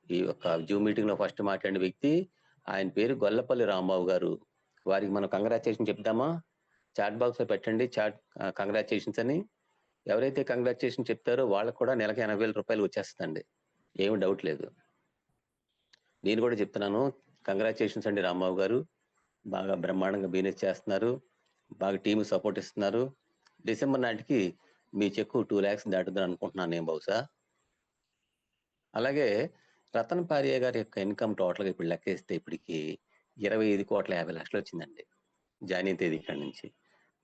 [SPEAKER 2] ఈ యొక్క జూమ్ మీటింగ్ లో ఫస్ట్ మాట్లాడిన వ్యక్తి. ఆయన పేరు గొల్లపల్లి రాంబాబు గారు. వారికి మనం కంగ్రాచులేషన్ చెప్దామా? చాట్ బాక్స్ లో పెట్టండి కంగ్రాచులేషన్స్ అని. ఎవరైతే కంగ్రాచులేషన్ చెప్తారో వాళ్ళకు కూడా నెలకి 80,000 రూపాయలు వచ్చేస్తుందండి, ఏమి డౌట్ లేదు. నేను కూడా చెప్తున్నాను, కంగ్రాచులేషన్స్ అండి రాంబాబు గారు. బాగా బ్రహ్మాండంగా బిజినెస్ చేస్తున్నారు. బాగా టీమ్ సపోర్ట్ ఇస్తున్నారు. డిసెంబర్ నాటికి మీ చెక్కు 2 lakhs దాటుదని అనుకుంటున్నాను నేను బహుశా. అలాగే రతన్ పారియా గారి యొక్క ఇన్కమ్ టోటల్గా ఇప్పుడు లెక్కేస్తే ఇప్పటికి 25,50,00,000 వచ్చిందండి జాయినింగ్ తేదీ ఇక్కడ నుంచి.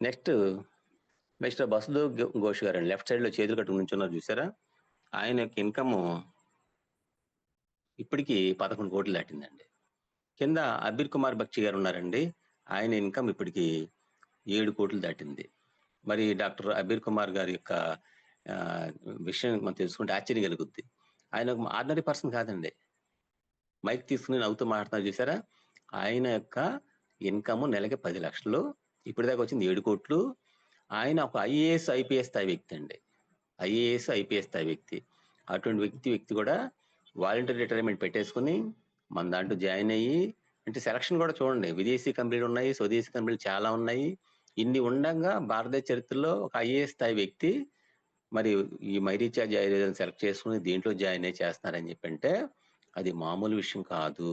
[SPEAKER 2] నెక్స్ట్ మిస్టర్ బసుదేవ్ ఘోష్ గారు అండి, లెఫ్ట్ సైడ్ లో చేతులు కట్టు నుంచున్నారు చూసారా, ఆయన యొక్క ఇన్కమ్ ఇప్పటికి 11 కోట్లు దాటిందండి. కింద అబీర్ కుమార్ బక్షి గారు ఉన్నారండి, ఆయన ఇన్కమ్ ఇప్పటికి 7 కోట్లు దాటింది. మరి డాక్టర్ అబీర్ కుమార్ గారి యొక్క విషయం మనం తెలుసుకుంటే ఆశ్చర్యం కలుగుద్ది. ఆయన ఒక ఆర్డినరీ పర్సన్ కాదండి, మైక్ తీసుకుని నవ్వుతూ మాట్లాడుతున్నారు చూసారా, ఆయన యొక్క ఇన్కమ్ నెలకి 10 లక్షలు, ఇప్పుడు దాకా వచ్చింది 7 కోట్లు. ఆయన ఒక ఐఏఎస్ ఐపీఎస్ స్థాయి వ్యక్తి అండి, ఐఏఎస్ ఐపీఎస్ స్థాయి వ్యక్తి. అటువంటి వ్యక్తి కూడా వాలంటీర్ రిటైర్మెంట్ పెట్టేసుకుని మన దాంట్లో జాయిన్ అయ్యి, అంటే సెలక్షన్ కూడా చూడండి, విదేశీ కంపెనీలు ఉన్నాయి, స్వదేశీ కంపెనీలు చాలా ఉన్నాయి. ఇన్ని ఉండగా భారతదేశ చరిత్రలో ఒక ఐఏఎస్ స్థాయి వ్యక్తి మరి ఈ మైరీచార్జ్ ఆయుర్వేదం సెలెక్ట్ చేసుకుని దీంట్లో జాయిన్ అయ్యి చేస్తున్నారని చెప్పంటే అది మామూలు విషయం కాదు.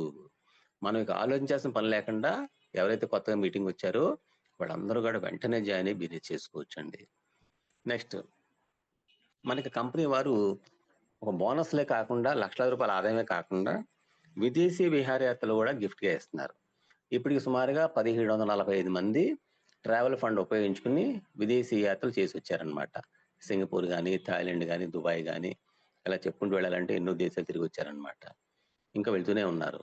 [SPEAKER 2] మనం ఇక ఆలోచించాల్సిన పని లేకుండా ఎవరైతే కొత్తగా మీటింగ్ వచ్చారో వాళ్ళందరూ కూడా వెంటనే జాయిన్ అయ్యి బిజినెస్ చేసుకోవచ్చండి. నెక్స్ట్ మనకి కంపెనీ వారు ఒక బోనస్లే కాకుండా లక్షల రూపాయల ఆదాయమే కాకుండా విదేశీ విహారయాత్రలు కూడా గిఫ్ట్గా ఇస్తున్నారు. ఇప్పటికి సుమారుగా 1745 మంది ట్రావెల్ ఫండ్ ఉపయోగించుకుని విదేశీ యాత్రలు చేసి వచ్చారనమాట. సింగపూర్ కానీ, థాయిలాండ్ కానీ, దుబాయ్ కానీ, ఇలా చెప్పుకుంటూ వెళ్ళాలంటే ఎన్నో దేశాలు తిరిగి వచ్చారనమాట. ఇంకా వెళ్తూనే ఉన్నారు.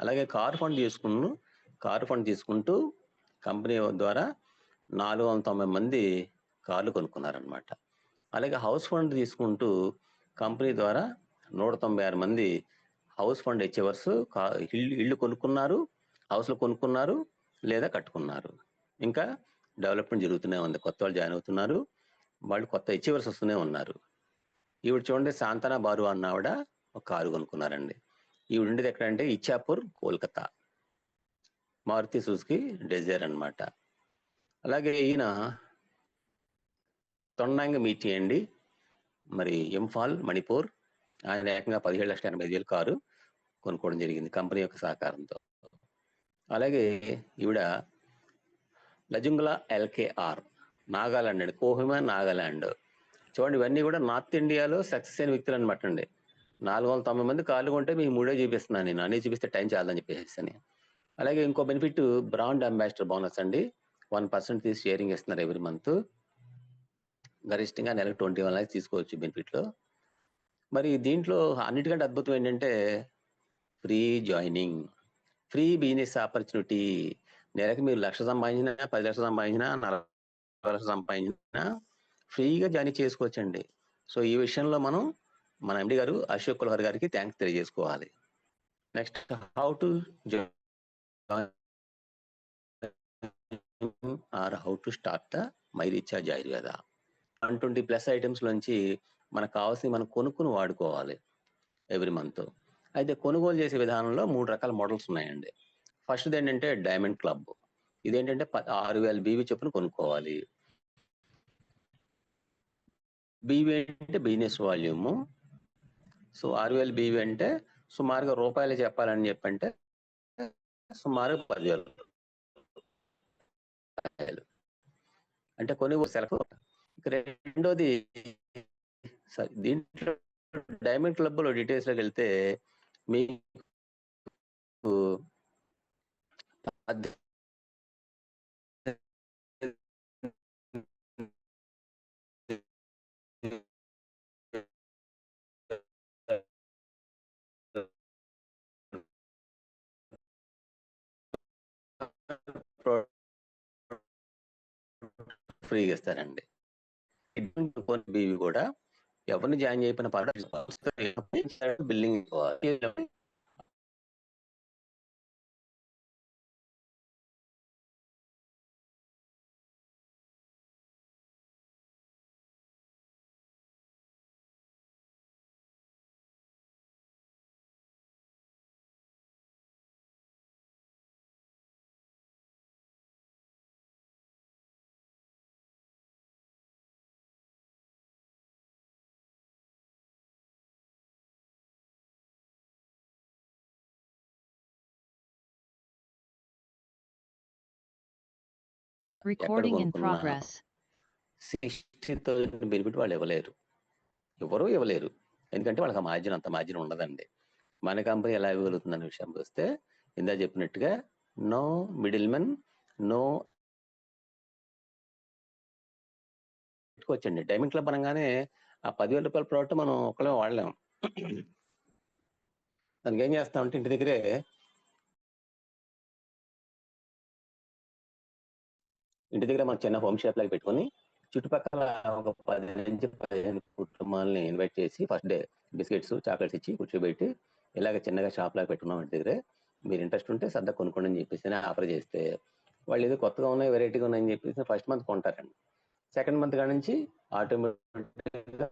[SPEAKER 2] అలాగే కారు ఫండ్ తీసుకుంటూ కంపెనీ ద్వారా 490 మంది కార్లు కొనుక్కున్నారనమాట. అలాగే హౌస్ ఫండ్ తీసుకుంటూ కంపెనీ ద్వారా 196 మంది హౌస్ ఫండ్ హెచ్ఎవర్స్ ఇళ్ళు కొనుక్కున్నారు, హౌస్లు కొనుక్కున్నారు లేదా కట్టుకున్నారు. ఇంకా డెవలప్మెంట్ జరుగుతూనే ఉంది, కొత్త వాళ్ళు జాయిన్ అవుతున్నారు, వాళ్ళు కొత్త హెచ్ఎవర్స్ వస్తూనే ఉన్నారు. ఈవిడ చూడండి, శాంతనా బారు అన్న ఆవిడ ఒక కారు కొనుక్కున్నారండి. ఈవిడ ఉండేది ఎక్కడంటే ఇచ్చాపూర్, కోల్కతా, మారుతి సుజుకి డిజైర్ అన్నమాట. అలాగే ఈయన తొండంగ మీటి అండి, మరి ఇంఫాల్, మణిపూర్, ఆయన ఏకంగా 17,85,000 కారు కొనుక్కోవడం జరిగింది కంపెనీ యొక్క సహకారంతో. అలాగే ఈవిడ లజుంగలా ఎల్కేఆర్, నాగాలాండ్ అండి, కోహిమా నాగాలాండ్. చూడండి, ఇవన్నీ కూడా నార్త్ ఇండియాలో సక్సెస్ అయిన వ్యక్తులు అనమాట అండి. 490 మంది కార్లు కొంటే మీకు 3 చూపిస్తున్నాను నేను, అన్ని చూపిస్తే టైం చాలని చెప్పేసి అని. అలాగే ఇంకో బెనిఫిట్ బ్రాండ్ అంబాసిడర్ బోనస్ అండి, 1% తీసి షేరింగ్ ఇస్తున్నారు ఎవ్రీ మంత్. గరిష్టంగా నెలకు 21 lakhs తీసుకోవచ్చు బెనిఫిట్ లో. మరి దీంట్లో అన్నిటికంటే అద్భుతం ఏంటంటే free joining, free business opportunity. నెలకి మీరు 1,00,000 సంపాదించినా, 10 లక్షలు సంపాదించినా, 40 లక్షలు సంపాదించినా ఫ్రీగా జాయిన్ చేసుకోవచ్చండి. సో ఈ విషయంలో మనం మన ఎండి గారు అశోక్ కుల్హర్ గారికి థ్యాంక్స్ తెలియజేసుకోవాలి. Next, how to or how to start the my recharge Ayurveda. 120+ items నుంచి మనకు కావాల్సి మనం కొనుక్కుని వాడుకోవాలి ఎవ్రీ మంత్. అయితే కొనుగోలు చేసే విధానంలో 3 రకాల మోడల్స్ ఉన్నాయండి. ఫస్ట్ ఏంటంటే డైమండ్ క్లబ్. ఇదేంటంటే 6,000 బీవీ చొప్పున కొనుక్కోవాలి. బీవీ అంటే బిజినెస్ వాల్యూము. సో 6,000 బీవీ అంటే సుమారుగా రూపాయలు చెప్పాలని చెప్పంటే సుమారు 10,000 రూపాయలు అంటే కొనుగోలు సెలవు. రెండోది దీంట్లో డైమండ్ క్లబ్ లో డీటెయిల్స్ లోకి వెళ్తే మీకు ఫ్రీగా ఇస్తారండి. బీవీ కూడా ఎవరిని జాయిన్ చేయకపోయినా పర్వాలేదు, బిల్లింగ్
[SPEAKER 3] Recording in
[SPEAKER 2] కొనుక్కున్నా
[SPEAKER 3] progress.
[SPEAKER 2] 60,000 బెనిఫిట్ వాళ్ళు ఇవ్వలేరు. ఎందుకంటే వాళ్ళకి ఆ మార్జిన్ అంత మార్జిన్ ఉండదండి. మన కంపెనీ ఎలా ఇవ్వగలుగుతుందనే విషయానికి వస్తే ఇందా చెప్పినట్టుగా నో మిడిల్ మెన్, నో పెట్టుకోవచ్చండి. డైమండ్ క్లబ్ అనగానే ఆ 10,000 రూపాయల ప్రోడక్ట్ మనం ఒక్కడే వాడలేం. దానికి ఏం చేస్తామంటే ఇంటి దగ్గర మనం చిన్న హోమ్ షాప్ లాగా పెట్టుకొని చుట్టుపక్కల ఒక 10 నుంచి 15 కుటుంబాలని ఇన్వైట్ చేసి ఫస్ట్ డే బిస్కెట్స్, చాక్లెట్స్ ఇచ్చి కూర్చోబెట్టి ఇలాగ చిన్నగా షాప్ లాగా పెట్టుకున్నాం ఇంటి దగ్గర. మీరు ఇంట్రెస్ట్ ఉంటే సరదా కొనుక్కోండి అని చెప్పేసి ఆఫర్ చేస్తే వాళ్ళు ఏదో కొత్తగా ఉన్నాయి, వెరైటీగా ఉన్నాయని చెప్పేసి ఫస్ట్ మంత్ కొంటారండి. సెకండ్ మంత్ కాడ నుంచి ఆటోమేటిక్గా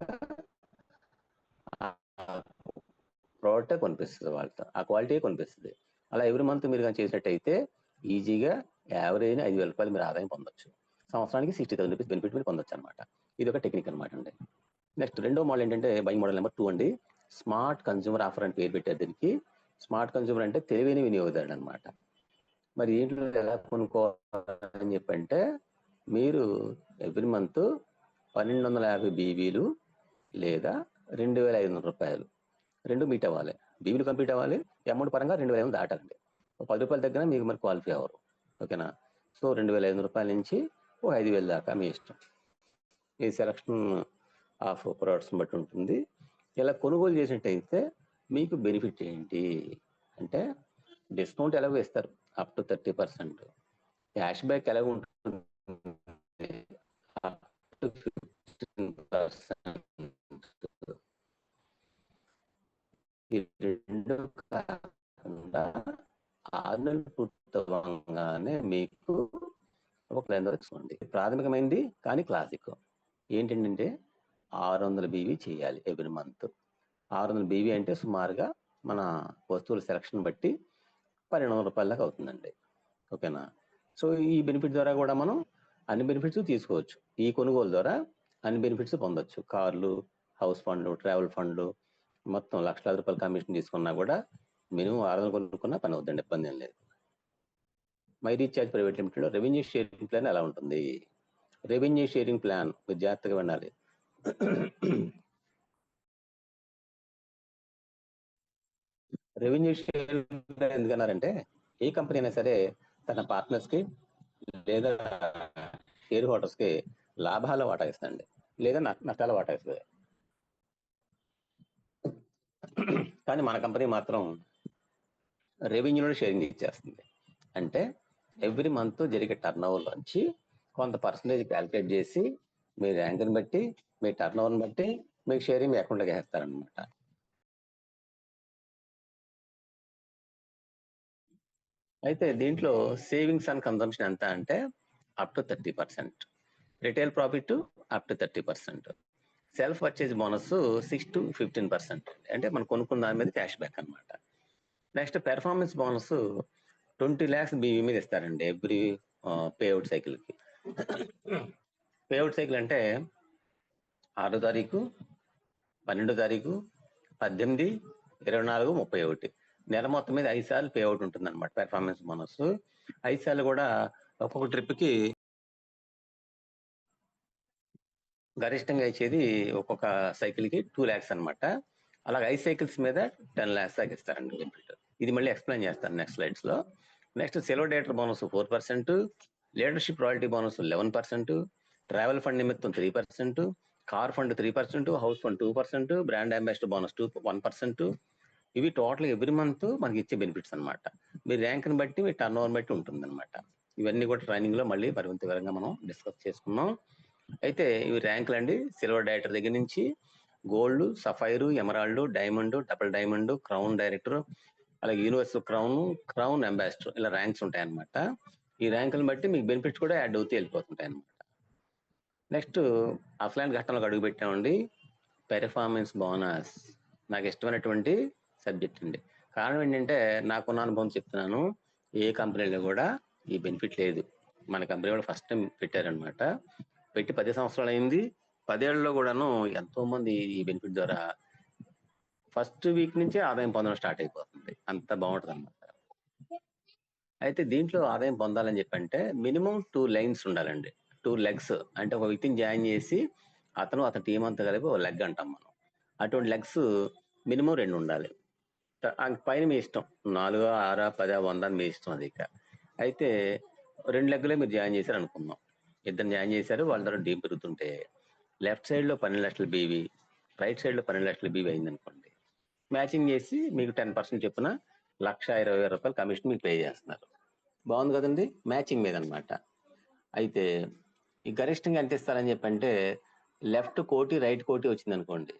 [SPEAKER 2] ప్రోడక్టే కొనిపిస్తుంది, వాళ్ళతో ఆ క్వాలిటీ కొనిపిస్తుంది. అలా ఎవ్రీ మంత్ మీరు కానీ చేసినట్టయితే ఈజీగా యావరేజ్ 5,000 రూపాయలు మీరు ఆదాయం పొందొచ్చు. సంవత్సరానికి 60,000 రూపీస్ బెనిఫిట్ మీరు పొందొచ్చు అనమాట. ఇది ఒక టెక్నిక్ అనమాట అండి. నెక్స్ట్ రెండో మోడల్ ఏంటంటే బయింగ్ మోడల్ నెంబర్ 2 అండి. స్మార్ట్ కన్జ్యూమర్ ఆఫర్ అని పేరు పెట్టారు దీనికి. స్మార్ట్ కన్జ్యూమర్ అంటే తెలివైన వినియోగదారుడు అనమాట. మరి ఏంటో ఎలా కొనుక్కోవాలని చెప్పంటే మీరు ఎవ్రీ మంత్ 1,250 బీవీలు లేదా 2,500 రూపాయలు రెండు మీట్ అవ్వాలి. బీవీలు కంప్లీట్ అవ్వాలి, అమౌంట్ పరంగా 2,500 దాటాలండి. 10 రూపాయల దగ్గర మీకు మరి క్వాలిఫై అవ్వరు. ఓకేనా? సో 2,500 రూపాయల నుంచి 5,000 దాకా మీ ఇష్టం. ఈ సెలక్షన్ ఆఫ్ ప్రొడక్ట్స్ బట్టి ఉంటుంది. ఇలా కొనుగోలు చేసినట్టయితే మీకు బెనిఫిట్ ఏంటి అంటే డిస్కౌంట్ ఎలాగో ఇస్తారు అప్ టు 30%, క్యాష్ బ్యాక్ ఎలాగో ఉంటుంది అప్ టు 15%. ఈ రెండు కాకుండా 6 నెలలు పూర్తవగానే మీకు ఒక ప్లాన్ తెచ్చుకోండి. ప్రాథమికమైనది కానీ క్లాసిక్ ఏంటంటే 600 బీవీ చేయాలి ఎవ్రీ మంత్. 600 బీవీ అంటే సుమారుగా మన వస్తువుల సెలక్షన్ బట్టి 1,200 రూపాయల దాకా అవుతుందండి. ఓకేనా? సో ఈ బెనిఫిట్ ద్వారా కూడా మనం అన్ని బెనిఫిట్స్ తీసుకోవచ్చు. ఈ కొనుగోలు ద్వారా అన్ని బెనిఫిట్స్ పొందొచ్చు. కార్లు, హౌస్ ఫండ్లు, ట్రావెల్ ఫండ్లు, మొత్తం లక్షల రూపాయల కమిషన్ తీసుకున్నా కూడా మినిమం 600 కొనుక్కున్నా పని అవుతుందండి, ఇబ్బంది ఏం లేదు. My recharge private limited revenue sharing plan ఎలా ఉంటుంది? రెవెన్యూ షేరింగ్ ప్లాన్ మీరు జాగ్రత్తగా వినాలి. రెవెన్యూ షేరింగ్ ప్లాన్ ఎందుకన్నారంటే ఏ కంపెనీ అయినా సరే తన పార్ట్నర్స్ కి లేదా షేర్ హోల్డర్స్ కి లాభాల వాటా ఇస్తుంది లేదా నష్టాల వాటా ఇస్తుంది. కానీ మన కంపెనీ మాత్రం రెవెన్యూలో షేరింగ్ ఇచ్చేస్తుంది. అంటే ఎవ్రీ మంత్ జరిగే టర్న్ ఓవర్ నుంచి కొంత పర్సంటేజ్ క్యాలిక్యులేట్ చేసి మీ ర్యాంక్ని బట్టి మీ టర్న్ ఓవర్ని బట్టి మీకు షేరింగ్ అకౌంట్లోకి వేస్తారనమాట. అయితే దీంట్లో సేవింగ్స్ అండ్ కన్సంప్షన్ ఎంత అంటే up to 30%, retail profit up to 30%, self purchase bonus 6 to 15%, అంటే మనం కొనుక్కున్న దాని మీద క్యాష్ బ్యాక్ అనమాట. Next performance bonus 20 lakhs BV మీద ఇస్తారండి ఎవ్రీ పేఅవుట్ సైకిల్కి. పేఅవుట్ సైకిల్ అంటే 6వ తారీఖు, 12వ తారీఖు, 18, 24, 31 నెల మొత్తం మీద 5 సార్లు పేఅవుట్ ఉంటుంది అనమాట పెర్ఫార్మెన్స్ బోనస్. 5 సార్లు కూడా ఒక్కొక్క ట్రిప్కి గరిష్టంగా ఇచ్చేది ఒక్కొక్క సైకిల్కి 2 lakhs అనమాట. అలాగే 5 సైకిల్స్ మీద 10 lakhs దాకా ఇస్తారండి బెనిఫిట్. ఇది మళ్ళీ ఎక్స్ప్లెయిన్ చేస్తాను నెక్స్ట్ స్లైడ్స్ లో. నెక్స్ట్ సిల్వర్ డేటర్ bonus 4%, leadership royalty bonus 11%, travel fund నిమిత్తం 3%, car fund 3%, house fund 2%, brand ambassador bonus 1%. ఇవి టోటల్ ఎవ్రీ మంత్ మనకి ఇచ్చే బెనిఫిట్స్ అనమాట. మీ ర్యాంక్ని బట్టి మీ టర్న్ ఓవర్ బట్టి ఉంటుంది అనమాట. ఇవన్నీ కూడా ట్రైనింగ్ లో మళ్ళీ మరింత వివరంగా మనం డిస్కస్ చేసుకున్నాం. అయితే ఇవి ర్యాంకులు అండి. సిల్వర్ డైరెక్టర్ దగ్గర నుంచి gold, sapphire, emerald, diamond, double diamond, crown director, అలాగే యూనివర్సల్ క్రౌన్, క్రౌన్ అంబాసిడర్, ఇలా ర్యాంక్స్ ఉంటాయి అనమాట. ఈ ర్యాంకులను బట్టి మీకు బెనిఫిట్స్ కూడా యాడ్ అవుతూ వెళ్ళిపోతుంటాయి అనమాట. నెక్స్ట్ అఫ్లైన్ ఘట్టంలోకి అడుగు పెట్టామండి. పెర్ఫార్మెన్స్ బోనస్ నాకు ఇష్టమైనటువంటి సబ్జెక్ట్ అండి. కారణం ఏంటంటే నాకున్న అనుభవం చెప్తున్నాను. ఏ కంపెనీలో కూడా ఈ బెనిఫిట్ లేదు. మన కంపెనీ కూడా ఫస్ట్ టైం పెట్టారనమాట. పెట్టి 10 సంవత్సరాలు అయింది. 10 ఏళ్లలో కూడాను ఎంతో మంది ఈ బెనిఫిట్ ద్వారా ఫస్ట్ వీక్ నుంచే ఆదాయం పొందడం స్టార్ట్ అయిపోతుంది. అంత బాగుంటుంది అనమాట. అయితే దీంట్లో ఆదాయం పొందాలని చెప్పంటే మినిమం 2 లైన్స్ ఉండాలండి. 2 లెగ్స్ అంటే ఒక వ్యక్తిని జాయిన్ చేసి అతను టీం అంతా కలిపి ఒక లెగ్ అంటాం మనం. అటువంటి లెగ్స్ మినిమం 2 ఉండాలి. పైన మీ ఇష్టం 4, 6, 10, 100 అని మీ ఇష్టం అది. ఇక అయితే 2 లెగ్గులే మీరు జాయిన్ చేశారు అనుకుందాం. ఇద్దరు జాయిన్ చేశారు, వాళ్ళ ద్వారా డీప్ పెరుగుతుంటే లెఫ్ట్ సైడ్ లో 12 లక్షల బీవీ, రైట్ సైడ్ లో 12 లక్షల బీవీ అయింది అనుకోండి. మ్యాచింగ్ చేసి మీకు 10% చొప్పున 1,20,000 రూపాయలు కమిషన్ మీకు పే చేస్తున్నారు. బాగుంది కదండి, మ్యాచింగ్ మీద అనమాట. అయితే ఈ గరిష్టంగా ఎంత ఇస్తారని చెప్పంటే లెఫ్ట్ కోటి రైట్ కోటి వచ్చింది అనుకోండి,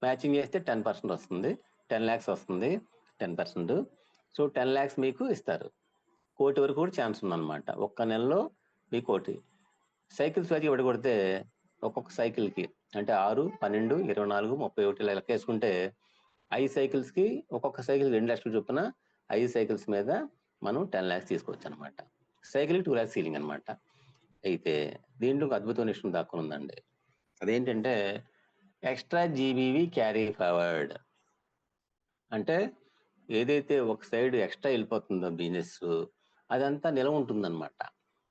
[SPEAKER 2] మ్యాచింగ్ చేస్తే 10% వస్తుంది, 10 lakhs వస్తుంది 10%. సో 10 lakhs మీకు ఇస్తారు. కోటి వరకు కూడా ఛాన్స్ ఉందన్నమాట. ఒక్క నెలలో మీ కోటి. సైకిల్స్ వచ్చి ఒకటి కొడితే ఒక్కొక్క సైకిల్ కి అంటే 6, 12, 24, 31 ఇలా లెక్కేసుకుంటే 5 సైకిల్స్ కి ఒక్కొక్క సైకిల్ 2 లక్షలు చొప్పున 5 సైకిల్స్ మీద మనం 10 lakhs తీసుకోవచ్చు అనమాట. సైకిల్ 2 lakhs సీలింగ్ అనమాట. అయితే దీంట్లో ఒక అద్భుతమైన విషయం దాక్కుని ఉందండి. అదేంటంటే ఎక్స్ట్రా జీబీవి క్యారీ ఫార్వర్డ్. అంటే ఏదైతే ఒక సైడ్ ఎక్స్ట్రా వెళ్ళిపోతుందో బిజినెస్ అదంతా నిలవ ఉంటుందన్నమాట.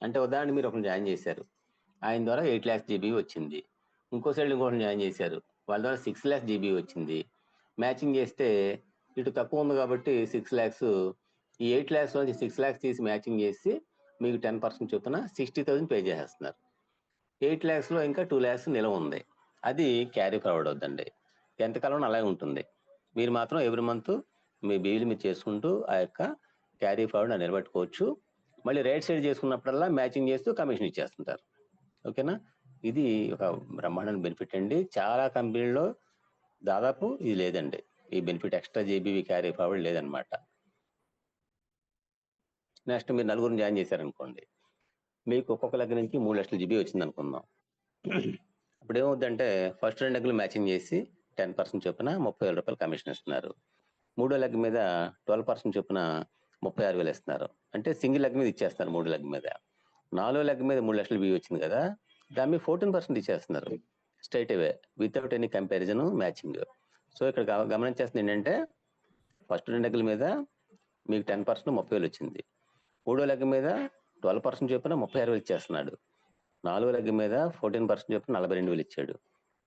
[SPEAKER 2] అంటే ఉదాహరణ మీరు ఒకరిని జాయిన్ చేశారు, ఆయన ద్వారా 8 lakhs జీబీ వచ్చింది. ఇంకో సైడ్ ఇంకోటి జాయిన్ చేశారు, వాళ్ళ ద్వారా 6 lakhs జీబీ వచ్చింది. మ్యాచింగ్ చేస్తే ఇటు తక్కువ ఉంది కాబట్టి 6 lakhs, ఈ 8 lakhs నుంచి 6 lakhs తీసి మ్యాచింగ్ చేసి మీకు 10% చొప్పున 60,000 పే చేసేస్తున్నారు. 8 lakhs లో ఇంకా 2 lakhs నిలవ ఉంది. అది క్యారీ ఫార్వర్డ్ అవుతుందండి. ఎంతకాలం అలాగే ఉంటుంది. మీరు మాత్రం ఎవ్రీ మంత్ మీ బిల్లు మీరు చేసుకుంటూ ఆ యొక్క క్యారీ ఫార్వర్డ్ నిలబెట్టుకోవచ్చు. మళ్ళీ రైట్ సైడ్ చేసుకున్నప్పుడల్లా మ్యాచింగ్ చేస్తూ కమిషన్ ఇచ్చేస్తుంటారు. ఓకేనా? ఇది ఒక బ్రహ్మాండమైన బెనిఫిట్ అండి. చాలా కంపెనీల్లో దాదాపు ఇది లేదండి, ఈ బెనిఫిట్ ఎక్స్ట్రా జేబీవి క్యారీ ఫార్వర్డ్ లేదనమాట. నెక్స్ట్ మీరు నలుగురిని జాయిన్ చేశారనుకోండి, మీకు ఒక్కొక్క లెగ్ నుంచి 3 లక్షల జీబీ వచ్చింది అనుకుందాం. ఇప్పుడు ఏమవుతుందంటే ఫస్ట్ 2 లెగ్లు మ్యాచింగ్ చేసి 10% చొప్పున 30,000 రూపాయలు కమిషన్ ఇస్తున్నారు. మూడో లెగ్ మీద 12% చొప్పున 36,000 ఇస్తున్నారు. అంటే సింగిల్ లెగ్ మీద ఇచ్చేస్తున్నారు 3 లెగ్ మీద. 4వ లెగ్ మీద 3 లక్షల బియ్యం వచ్చింది కదా, దాని మీద 14% ఇచ్చేస్తున్నారు straight away without any comparison matching. So ఇక్కడ గమనించేస్తుంది ఏంటంటే ఫస్ట్ 2 లెగ్ల మీద మీకు 10% 30,000 వచ్చింది. మూడో లెగ్ మీద 12% చొప్పున 36,000 ఇచ్చేస్తున్నాడు. 4వ లెగ్ మీద 14% చొప్పున 42,000 ఇచ్చాడు.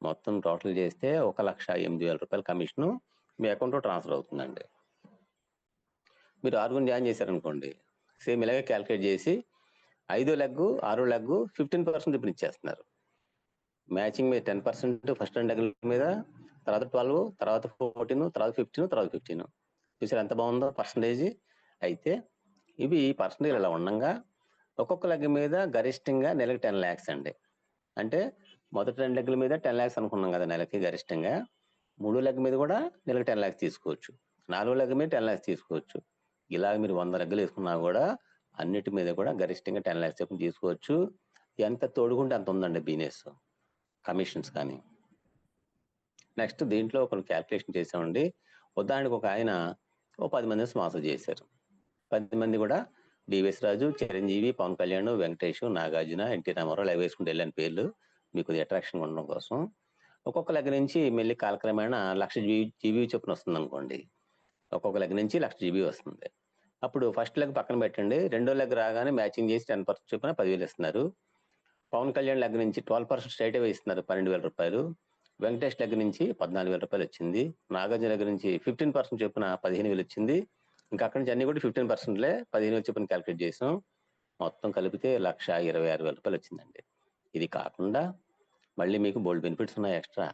[SPEAKER 2] మొత్తం టోటల్ చేస్తే 1,08,000 రూపాయల కమిషన్ మీ అకౌంట్లో ట్రాన్స్ఫర్ అవుతుందండి. మీరు 6 జాయిన్ చేశారనుకోండి, సేమ్ ఇలాగే క్యాల్కులేట్ చేసి 5వ లెగ్ 6వ లెగ్ 15% ఇప్పుడు ఇచ్చేస్తున్నారు. మ్యాచింగ్ మీద 10% ఫస్ట్ 2 లెగ్ల మీద, తర్వాత 12, తర్వాత 14, తర్వాత 15, తర్వాత 15. చూసారు ఎంత బాగుందో పర్సంటేజ్. అయితే ఇవి పర్సంటేజ్ ఇలా ఉండగా ఒక్కొక్క లెగ్ మీద గరిష్టంగా నెలకు 10 lakhs అండి. అంటే మొదటి 2 లెగ్ల మీద 10 lakhs అనుకున్నాం కదా నెలకి గరిష్టంగా. మూడో లెగ్ మీద కూడా నెలకు 10 lakhs తీసుకోవచ్చు. 4వ లెగ్ మీద 10 lakhs తీసుకోవచ్చు. ఇలా మీరు 100 లెగ్గులు వేసుకున్నా కూడా అన్నిటి మీద కూడా గరిష్టంగా 10 lakhs చొప్పున తీసుకోవచ్చు. ఎంత తోడుకుంటే అంత ఉందండి బిజినెస్ కమిషన్స్ కానీ. నెక్స్ట్ దీంట్లో కొన్ని క్యాల్కులేషన్ చేసామండి. ఉదాహరణకు ఒక ఆయన 10 మందిని స్పాన్సర్ చేశారు. 10 మంది కూడా డివిఎస్ రాజు, చిరంజీవి, పవన్ కళ్యాణ్, వెంకటేష్, నాగార్జున, ఎన్టీ రామారావు ఇలా వేసుకుంటూ వెళ్ళిన పేర్లు మీకు అట్రాక్షన్ ఉండడం కోసం. ఒక్కొక్క లెగ్ నుంచి మళ్ళీ కాలక్రమేణా 1,00,000 జీబీ చొప్పున వస్తుంది అనుకోండి. ఒక్కొక్క లెగ్ నుంచి 1,00,000 జీబీ వస్తుంది. అప్పుడు ఫస్ట్ లెగ్ పక్కన పెట్టండి, రెండో లెగ్ రాగానే మ్యాచింగ్ చేసి 10% చొప్పున 10,000 ఇస్తున్నారు. పవన్ కళ్యాణ్ లెగ్ నుంచి 12% స్ట్రైట్ అవే ఇస్తున్నారు 12,000 రూపాయలు. వెంకటేష్ లెగ్ నుంచి 14,000 రూపాయలు వచ్చింది. నాగార్జున లెగ్ నుంచి 15% చొప్పున 15,000 వచ్చింది. ఇంకా అక్కడి నుంచి అన్ని కూడా 15%లే 15,000 చొప్పున క్యాల్కులేట్ చేసాం. మొత్తం కలిపితే 1,26,000 రూపాయలు వచ్చిందండి. ఇది కాకుండా మళ్ళీ మీకు బోల్డ్ బెనిఫిట్స్ ఉన్నాయి extra.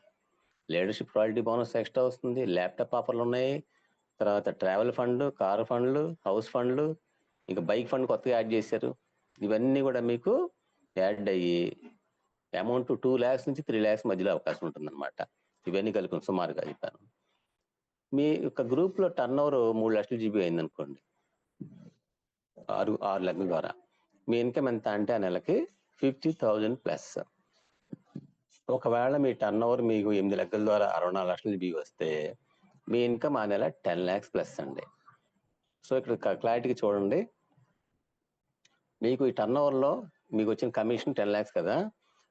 [SPEAKER 2] Leadership royalty bonus extra వస్తుంది, ల్యాప్టాప్ ఆఫర్లు ఉన్నాయి, తర్వాత ట్రావెల్ ఫండ్, కారు ఫండ్లు, హౌస్ ఫండ్లు, ఇంకా బైక్ ఫండ్ కొత్తగా యాడ్ చేశారు. ఇవన్నీ కూడా మీకు యాడ్ అయ్యి అమౌంట్ 2 lakhs నుంచి 3 lakhs మధ్యలో అవకాశం ఉంటుందన్నమాట. ఇవన్నీ కలిపి సుమారుగా చెప్పాను. మీ యొక్క గ్రూప్ లో టర్న్ ఓవర్ 3 లక్షల జీబీ అయింది అనుకోండి 6 లెగ్ల ద్వారా, మీ ఇన్కమ్ ఎంత అంటే ఆ నెలకి 50,000 ప్లస్. ఒకవేళ మీ టర్న్ ఓవర్ మీకు 8 లెగ్ల ద్వారా 64 లక్షల జీబీ వస్తే మీ ఇన్కమ్ ఆ నెల 10 lakhs ప్లస్ అండి. సో ఇక్కడ క్లారిటీగా చూడండి, మీకు ఈ టర్న్ ఓవర్ లో మీకు వచ్చిన కమిషన్ 10 lakhs కదా,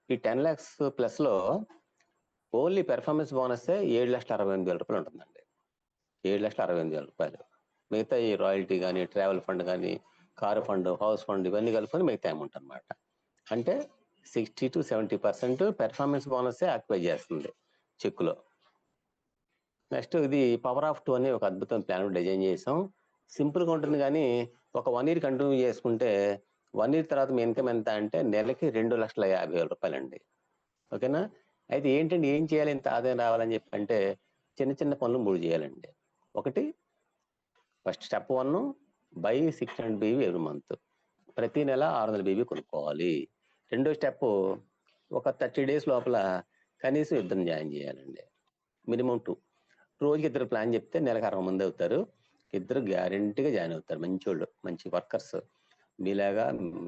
[SPEAKER 2] ఈ 10 lakhs ప్లస్ లో ఓన్లీ పెర్ఫార్మెన్స్ బోనస్ 7,68,000 రూపాయలు ఉంటుందండి. 7,68,000 రూపాయలు. మిగతా ఈ రాయల్టీ కానీ, ట్రావెల్ ఫండ్ కానీ, కారు ఫండ్, హౌస్ ఫండ్ ఇవన్నీ కలుపుకొని మిగతా అమౌంట్ అనమాట. అంటే 60 to 70% పెర్ఫార్మెన్స్ బోనసే ఆక్యుపై చేస్తుంది చెక్కులో. నెక్స్ట్ ఇది పవర్ ఆఫ్ 2 అనే ఒక అద్భుతమైన ప్లాన్ డిజైన్ చేసాం. సింపుల్గా ఉంటుంది కానీ ఒక 1 year కంటిన్యూ చేసుకుంటే 1 year తర్వాత మీ ఇన్కమ్ ఎంత అంటే నెలకి 2,50,000 రూపాయలండి. ఓకేనా? అయితే ఏంటండి ఏం చేయాలి ఇంత ఆదాయం రావాలని చెప్పి అంటే చిన్న చిన్న పనులు 3 చేయాలండి. ఒకటి, first step 1 by 600 BB every month, ప్రతి నెల 600 BB కొనుక్కోవాలి. రెండో స్టెప్ ఒక 30 days లోపల కనీసం ఇద్దరు జాయిన్ చేయాలండి, మినిమం 2. రోజుకి ఇద్దరు ప్లాన్ చెప్తే నెలకు 60 మంది అవుతారు. ఇద్దరు గ్యారంటీగా జాయిన్ అవుతారు, మంచి వాళ్ళు, మంచి వర్కర్స్, మీలాగా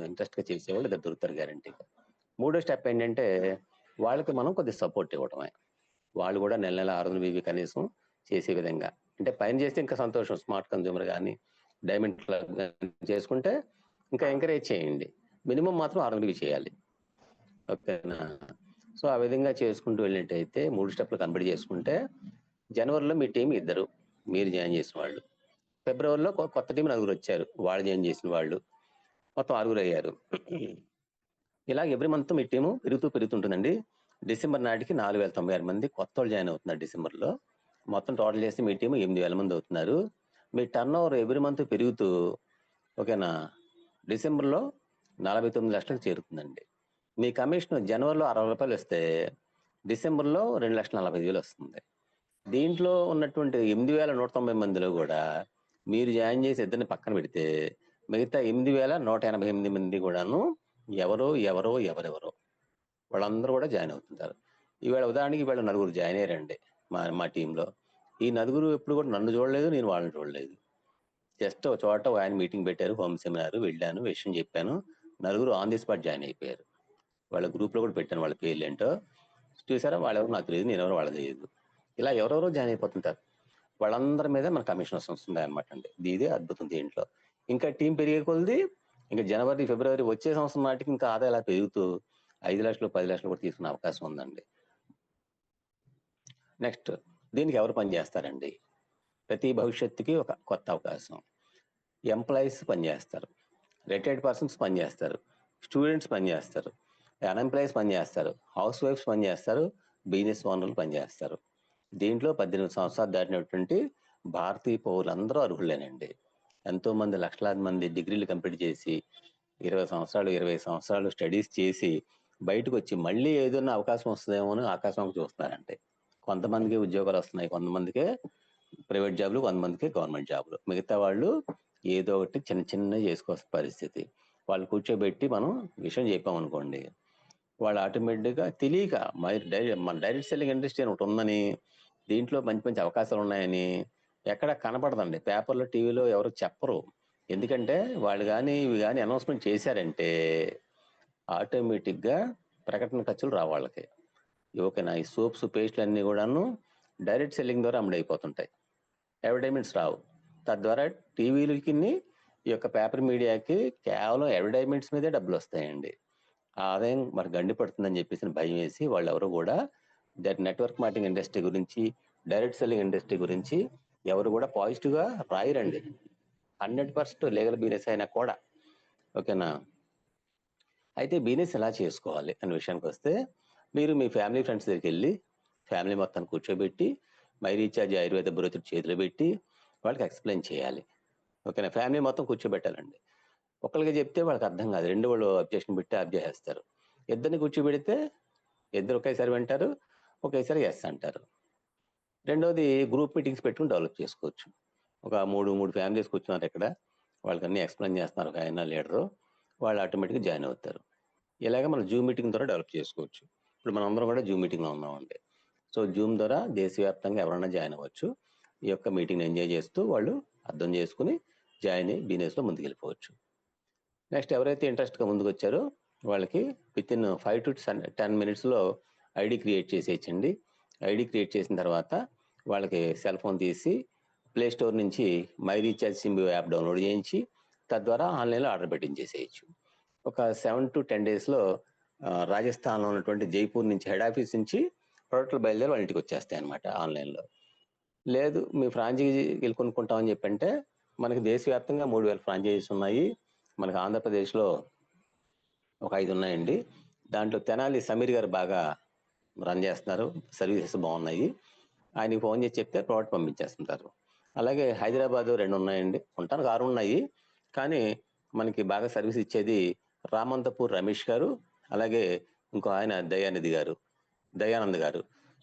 [SPEAKER 2] ఇంట్రెస్ట్గా చేసేవాళ్ళు ఇద్దరు దొరుకుతారు గ్యారంటీగా. మూడో స్టెప్ ఏంటంటే వాళ్ళకి మనం కొద్దిగా సపోర్ట్ ఇవ్వడమే. వాళ్ళు కూడా నెల 600 BB కనీసం చేసే విధంగా, అంటే పైన చేస్తే ఇంకా సంతోషం, స్మార్ట్ కన్జ్యూమర్ కానీ డైమండ్ క్లబ్ చేసుకుంటే ఇంకా ఎంకరేజ్ చేయండి, మినిమం మాత్రం 600 BB చేయాలి. ఓకేనా? సో ఆ విధంగా చేసుకుంటూ వెళ్ళినట్టయితే 3 స్టెప్లు కంప్లీట్ చేసుకుంటే జనవరిలో మీ టీం ఇద్దరు, మీరు జాయిన్ చేసిన వాళ్ళు. ఫిబ్రవరిలో కొత్త టీం 9 వచ్చారు, వాళ్ళు జాయిన్ చేసిన వాళ్ళు, మొత్తం 6 అయ్యారు. ఇలా ఎవ్రీ మంత్ మీ టీము పెరుగుతుంటుందండి. డిసెంబర్ నాటికి 4,096 మంది కొత్త వాళ్ళు జాయిన్ అవుతున్నారు డిసెంబర్లో. మొత్తం టోటల్ చేస్తే మీ టీము 8,000 మంది అవుతున్నారు. మీ టర్న్ ఓవర్ ఎవ్రీ మంత్ పెరుగుతూ, ఓకేనా, డిసెంబర్లో 49 లక్షలకు చేరుతుందండి. మీ కమిషన్ జనవరిలో 60 రూపాయలు వస్తే డిసెంబర్లో 2,45,000 వస్తుంది. దీంట్లో ఉన్నటువంటి 8,190 మందిలో కూడా మీరు జాయిన్ చేసి ఇద్దరిని పక్కన పెడితే మిగతా 8,188 మంది కూడాను ఎవరెవరో వాళ్ళందరూ కూడా జాయిన్ అవుతుంటారు. ఈవేళ ఉదాహరణకి ఈవేళ 9 జాయిన్ అయ్యారండి మా టీంలో. ఈ 9 ఎప్పుడు కూడా నన్ను చూడలేదు, నేను వాళ్ళని చూడలేదు. జస్ట్ ఒక చోట ఆయన మీటింగ్ పెట్టారు, హోమ్ సెమినార్ వెళ్ళాను, విషయం చెప్పాను, 9 ఆన్ ది స్పాట్ జాయిన్ అయిపోయారు. వాళ్ళ గ్రూప్లో కూడా పెట్టాను వాళ్ళ పేర్లు ఏంటో, చూసారా, వాళ్ళెవరు నాకు తెలియదు, నేను ఎవరు వాళ్ళకి తెలియదు. ఇలా ఎవరెవరో జాయిన్ అయిపోతుంటారు. వాళ్ళందరి మీద మన కమిషన్ వస్తుంది అనమాట అండి. ఇదే అద్భుతం దీంట్లో. ఇంకా టీం పెరిగే కొలది ఇంకా జనవరి, ఫిబ్రవరి వచ్చే సంవత్సరం నాటికి ఇంకా ఆదాయం ఇలా పెరుగుతూ 5 లక్షలు, 10 లక్షలు కూడా తీసుకునే అవకాశం ఉందండి. నెక్స్ట్, దీనికి ఎవరు పనిచేస్తారండి? ప్రతి భవిష్యత్తుకి ఒక కొత్త అవకాశం. ఎంప్లాయీస్ పనిచేస్తారు, రిటైర్డ్ పర్సన్స్ పనిచేస్తారు, స్టూడెంట్స్ పనిచేస్తారు, అన్ఎంప్లాయీస్ పనిచేస్తారు, హౌస్ వైఫ్స్ పనిచేస్తారు, బిజినెస్ ఓనర్లు పనిచేస్తారు. దీంట్లో 18 సంవత్సరాలు దాటినటువంటి భారతీయ పౌరులందరూ అర్హులేనండి. ఎంతో మంది, లక్షలాది మంది డిగ్రీలు కంప్లీట్ చేసి 20 సంవత్సరాలు 20 సంవత్సరాలు స్టడీస్ చేసి బయటకు వచ్చి మళ్ళీ ఏదైనా అవకాశం వస్తుందేమో అని ఆకాశం చూస్తున్నారంటే, కొంతమందికి ఉద్యోగాలు వస్తున్నాయి, కొంతమందికి ప్రైవేట్ జాబ్లు, కొంతమందికి గవర్నమెంట్ జాబ్లు, మిగతా వాళ్ళు ఏదో ఒకటి చిన్న చిన్న చేసుకోవాల్సిన పరిస్థితి. వాళ్ళు కూర్చోబెట్టి మనం విషయం చెప్పామనుకోండి, వాళ్ళు ఆటోమేటిక్గా తెలియక మన డైరెక్ట్ సెల్లింగ్ ఇండస్ట్రీ అని ఒకటి ఉందని, దీంట్లో మంచి మంచి అవకాశాలు ఉన్నాయని ఎక్కడ కనపడదండి. పేపర్లో, టీవీలో ఎవరు చెప్పరు. ఎందుకంటే వాళ్ళు కానీ ఇవి కానీ అనౌన్స్మెంట్ చేశారంటే ఆటోమేటిక్గా ప్రకటన ఖర్చులు రావు వాళ్ళకి. ఓకేనా? ఈ సోప్స్, పేస్ట్లు అన్నీ కూడాను డైరెక్ట్ సెల్లింగ్ ద్వారా అమ్ముడైపోతుంటాయి, అడ్వర్టైజ్మెంట్స్ రావు. తద్వారా టీవీలకి, ఈ యొక్క పేపర్ మీడియాకి కేవలం అడ్వర్టైజ్మెంట్స్ మీదే డబ్బులు వస్తాయండి. ఆ ఆదాయం మరి గండి పడుతుందని చెప్పేసి భయం వేసి వాళ్ళు ఎవరు కూడా నెట్వర్క్ మార్కెటింగ్ ఇండస్ట్రీ గురించి, డైరెక్ట్ సెల్లింగ్ ఇండస్ట్రీ గురించి ఎవరు కూడా పాజిటివ్గా రాయరండి. 100% లీగల్ బిజినెస్ అయినా కూడా. ఓకేనా? అయితే బిజినెస్ ఎలా చేసుకోవాలి అనే విషయానికి వస్తే, మీరు మీ ఫ్యామిలీ ఫ్రెండ్స్ దగ్గరికి వెళ్ళి ఫ్యామిలీ మొత్తాన్ని కూర్చోబెట్టి మై రీఛార్జ్ ఆయుర్వేద బ్రోతుడు చేతిలో పెట్టి వాళ్ళకి ఎక్స్ప్లెయిన్ చేయాలి. ఓకేనా? ఫ్యామిలీ మొత్తం కూర్చోబెట్టాలండి. ఒకరికి చెప్తే వాళ్ళకి అర్థం కాదు, రెండు వాళ్ళు అబ్జెక్షన్ పెట్టి ఆప్ చేసేస్తారు. ఇద్దరిని కూర్చోబెడితే ఇద్దరు ఒకేసారి వింటారు, ఒకేసారి ఎస్ అంటారు. రెండోది గ్రూప్ మీటింగ్స్ పెట్టుకుని డెవలప్ చేసుకోవచ్చు. ఒక మూడు ఫ్యామిలీస్ కూర్చున్నారు ఇక్కడ, వాళ్ళకి అన్ని ఎక్స్ప్లెయిన్ చేస్తున్నారు ఒక ఆయన లీడరు, వాళ్ళు ఆటోమేటిక్గా జాయిన్ అవుతారు. ఇలాగ మనం జూమ్ మీటింగ్ ద్వారా డెవలప్ చేసుకోవచ్చు. ఇప్పుడు మనం అందరం కూడా జూమ్ మీటింగ్లో ఉన్నామండి. సో జూమ్ ద్వారా దేశవ్యాప్తంగా ఎవరైనా జాయిన్ అవ్వచ్చు. ఈ యొక్క మీటింగ్ని ఎంజాయ్ చేస్తూ వాళ్ళు అర్థం చేసుకుని జాయిన్ అయ్యి బిజినెస్లో ముందుకు వెళ్ళిపోవచ్చు. నెక్స్ట్, ఎవరైతే ఇంట్రెస్ట్గా ముందుకు వచ్చారో వాళ్ళకి వితిన్ 5 to 10 minutesలో ఐడి క్రియేట్ చేసేయచ్చండి. ఐడి క్రియేట్ చేసిన తర్వాత వాళ్ళకి సెల్ ఫోన్ తీసి ప్లే స్టోర్ నుంచి my recharge Symbio app download చేయించి తద్వారా ఆన్లైన్లో ఆర్డర్ పెట్టించేసేయచ్చు. ఒక 7 to 10 daysలో రాజస్థాన్లో ఉన్నటువంటి జైపూర్ నుంచి, హెడ్ ఆఫీస్ నుంచి ప్రోడక్ట్లు బయలుదేరి వాళ్ళ ఇంటికి వచ్చేస్తాయి అనమాట ఆన్లైన్లో. లేదు మీ ఫ్రాంచైజీ వెళ్ళి కొనుక్కుంటామని చెప్పంటే మనకి దేశవ్యాప్తంగా 3,000 ఫ్రాంచైజీస్ ఉన్నాయి. మనకు ఆంధ్రప్రదేశ్లో ఒక 5 ఉన్నాయండి. దాంట్లో తెనాలి సమీర్ గారు బాగా రన్ చేస్తున్నారు, సర్వీసెస్ బాగున్నాయి. ఆయనకి ఫోన్ చేసి చెప్తే ప్రోడక్ట్ పంపించేస్తుంటారు. అలాగే హైదరాబాద్ 2 ఉన్నాయండి, ఉండటానికి 6 ఉన్నాయి, కానీ మనకి బాగా సర్వీస్ ఇచ్చేది రామంతపూర్ రమేష్ గారు, అలాగే ఇంకో ఆయన దయానంద్ గారు.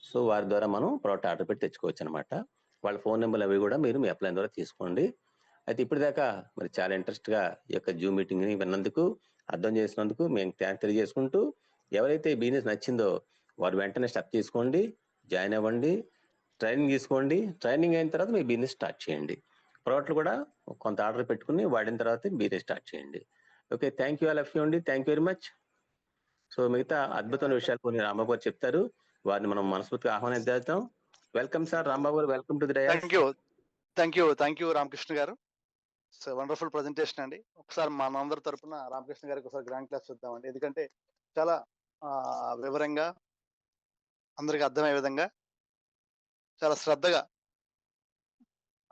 [SPEAKER 2] సో వారి ద్వారా మనం ప్రోడక్ట్ ఆర్డర్ పెట్టి తెచ్చుకోవచ్చు అనమాట. వాళ్ళ ఫోన్ నెంబర్లు అవి కూడా మీరు మీ అప్లైన్ ద్వారా తీసుకోండి. అయితే ఇప్పటిదాకా మరి చాలా ఇంట్రెస్ట్గా ఈ యొక్క జూమ్ మీటింగ్ని విన్నందుకు, అర్థం చేసినందుకు మేము థ్యాంక్స్ తెలియజేసుకుంటూ, ఎవరైతే బిజినెస్ నచ్చిందో వారు వెంటనే స్టెప్ తీసుకోండి, జాయిన్ అవ్వండి, ట్రైనింగ్ తీసుకోండి. ట్రైనింగ్ అయిన తర్వాత మీ బిజినెస్ స్టార్ట్ చేయండి. ప్రోడక్ట్లు కూడా కొంత ఆర్డర్ పెట్టుకుని వాడిన తర్వాత బిజినెస్ స్టార్ట్ చేయండి. Okay, thank you all of you అండి, thank you very much. So మిగతా అద్భుతమైన విషయాలు కొన్ని రాంబాబు గారు చెప్తారు, వారిని మనం మనస్ఫూర్తిగా ఆహ్వానిద్దాం. వెల్కమ్ సార్ రాంబాబు గారు, welcome to the dais.
[SPEAKER 1] Thank you Ramakrishna గారు. సో వండర్ఫుల్ ప్రజెంటేషన్ అండి. ఒకసారి మనందరి తరపున రామకృష్ణ గారికి ఒకసారి గ్రాండ్ క్లాస్ చూద్దామండి. ఎందుకంటే చాలా వివరంగా అందరికి అర్థమయ్యే విధంగా చాలా శ్రద్ధగా,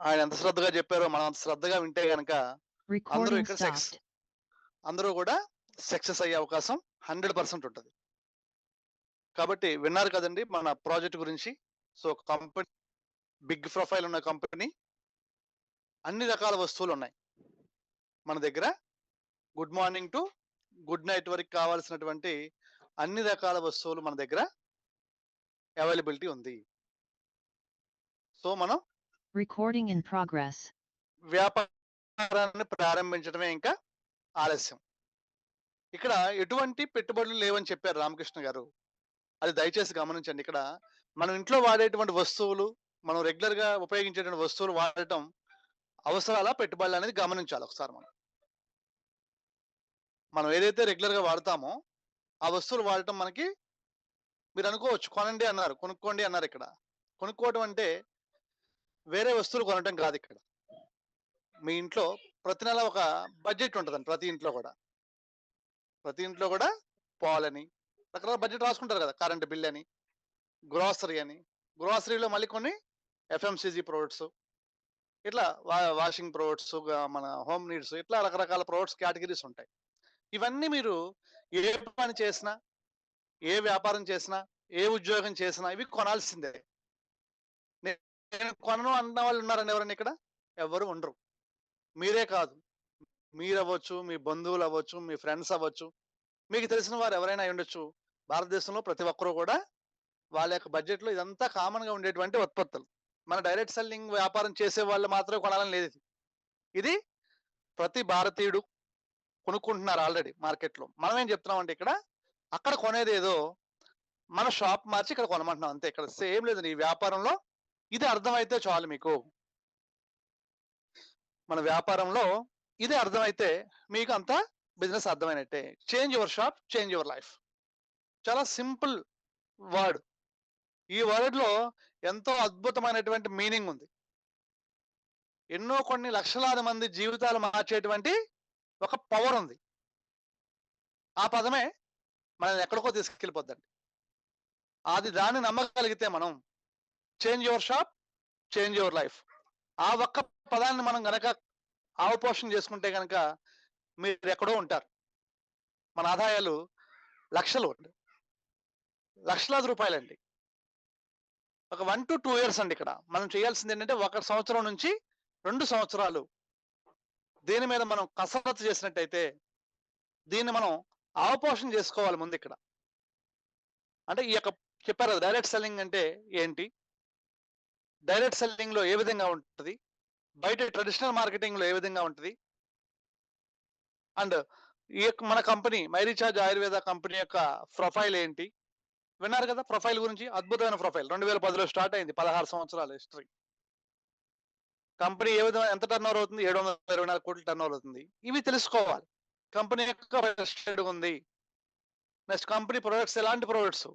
[SPEAKER 1] ఆయన ఎంత శ్రద్ధగా చెప్పారో మనం అంత శ్రద్ధగా వింటే గనక అందరూ
[SPEAKER 3] Recording
[SPEAKER 1] ఇక్కడ
[SPEAKER 3] stopped.
[SPEAKER 1] అందరూ కూడా సక్సెస్ అయ్యే అవకాశం 100% ఉంటుంది. కాబట్టి విన్నారు కదండి మన ప్రాజెక్ట్ గురించి. సో కంపెనీ బిగ్ ప్రొఫైల్ ఉన్న కంపెనీ, అన్ని రకాల వస్తువులు ఉన్నాయి మన దగ్గర. Good morning to good night వరకు కావాల్సినటువంటి అన్ని రకాల వస్తువులు మన దగ్గర అవైలబిలిటీ ఉంది. సో మనం
[SPEAKER 3] Recording in progress.
[SPEAKER 1] వ్యాపారాన్ని ప్రారంభించడమే ఇంకా ఆలస్యం. ఇక్కడ ఎటువంటి పెట్టుబడులు లేవని చెప్పారు రామకృష్ణ గారు, అది దయచేసి గమనించండి. ఇక్కడ మనం ఇంట్లో వాడేటువంటి వస్తువులు, మనం రెగ్యులర్ గా ఉపయోగించేటువంటి వస్తువులు వాడటం అవసరాల పెట్టుబడులు అనేది గమనించాలి ఒకసారి. మనం ఏదైతే రెగ్యులర్ గా వాడతామో ఆ వస్తువులు వాడటం మనకి, మీరు అనుకోవచ్చు కొనండి అన్నారు, కొనుక్కోండి అన్నారు. ఇక్కడ కొనుక్కోవడం అంటే వేరే వస్తువులు కొనటం కాదు. ఇక్కడ మీ ఇంట్లో ప్రతి నెల ఒక బడ్జెట్ ఉంటుందండి. ప్రతి ఇంట్లో కూడా పాలని రకరకాల బడ్జెట్ రాసుకుంటారు కదా. కరెంట్ బిల్ అని, గ్రోసరీ అని, గ్రోసరీలో మళ్ళీ కొన్ని ఎఫ్ఎంసీజీ ప్రొడక్ట్స్, ఇట్లా వాషింగ్ ప్రొడక్ట్స్, మన హోమ్ నీడ్స్, ఇట్లా రకరకాల ప్రొడక్ట్స్ కేటగిరీస్ ఉంటాయి. ఇవన్నీ మీరు ఏ పని చేసినా, ఏ వ్యాపారం చేసినా, ఏ ఉద్యోగం చేసినా ఇవి కొనాల్సిందే. నేను కొనను అన్న వాళ్ళు ఉన్నారండి ఎవరన్నా ఇక్కడ? ఎవరు ఉండరు. మీరే కాదు, మీరు అవ్వచ్చు, మీ బంధువులు అవ్వచ్చు, మీ ఫ్రెండ్స్ అవ్వచ్చు, మీకు తెలిసిన వారు ఎవరైనా అయి ఉండొచ్చు. భారతదేశంలో ప్రతి ఒక్కరు కూడా వాళ్ళ యొక్క బడ్జెట్ లో ఇదంతా కామన్ గా ఉండేటువంటి ఉత్పత్తులు. మన డైరెక్ట్ సెల్లింగ్ వ్యాపారం చేసే వాళ్ళు మాత్రమే కొనాలని లేదు. ఇది ప్రతి భారతీయుడు కొనుక్కుంటున్నారు ఆల్రెడీ మార్కెట్ లో. మనం ఏం చెప్తున్నాం అంటే ఇక్కడ అక్కడ కొనేది ఏదో మన షాప్ మార్చి ఇక్కడ కొనమంటున్నాం అంతే. ఇక్కడ సేమ్ లేదు. ఈ వ్యాపారంలో ఇది అర్థమైతే చాలు మీకు. మన వ్యాపారంలో ఇది అర్థమైతే మీకు అంతా బిజినెస్ అర్థమైనట్టే. Change your shop, change your life. చాలా సింపుల్ వర్డ్. ఈ వర్డ్ లో ఎంతో అద్భుతమైనటువంటి మీనింగ్ ఉంది. ఎన్నో కొన్ని లక్షలాది మంది జీవితాలు మార్చేటువంటి ఒక పవర్ ఉంది. ఆ పదమే మనం ఎక్కడికో తీసుకెళ్ళిపోద్దండి. అది దాన్ని నమ్మగలిగితే మనం, change your shop, change your life, ఆ ఒక్క పదాన్ని మనం గనక ఆవపోషణ చేసుకుంటే గనక మీరు ఎక్కడో ఉంటారు. మన ఆదాయాలు లక్షలాది రూపాయలండి. ఒక 1 to 2 years అండి. ఇక్కడ మనం చేయాల్సింది ఏంటంటే 1 సంవత్సరం నుంచి 2 సంవత్సరాలు దీని మీద మనం కసరత్తు చేసినట్టయితే దీన్ని మనం ఆవపోషణ చేసుకోవాలి ముందు. ఇక్కడ అంటే ఈ యొక్క చెప్పారు కదా డైరెక్ట్ సెల్లింగ్ అంటే ఏంటి, డైరెక్ట్ సెల్లింగ్ లో ఏ విధంగా ఉంటుంది, బయట ట్రెడిషనల్ మార్కెటింగ్ లో ఏ విధంగా ఉంటుంది, అండ్ ఈ యొక్క మన కంపెనీ మైరీఛార్జ్ ఆయుర్వేద కంపెనీ యొక్క ప్రొఫైల్ ఏంటి. విన్నారు కదా ప్రొఫైల్ గురించి. అద్భుతమైన ప్రొఫైల్. 2010లో స్టార్ట్ అయింది, 16 సంవత్సరాల హిస్టరీ. కంపెనీ ఏ విధంగా ఎంత టర్న్ ఓవర్ అవుతుంది, 724 కోట్ల టర్న్ ఓవర్ అవుతుంది. ఇవి తెలుసుకోవాలి. కంపెనీ యొక్క రిజిస్టర్డ్ ఉంది. నెక్స్ట్ కంపెనీ ప్రొడక్ట్స్ ఎలాంటి ప్రొడక్ట్స్,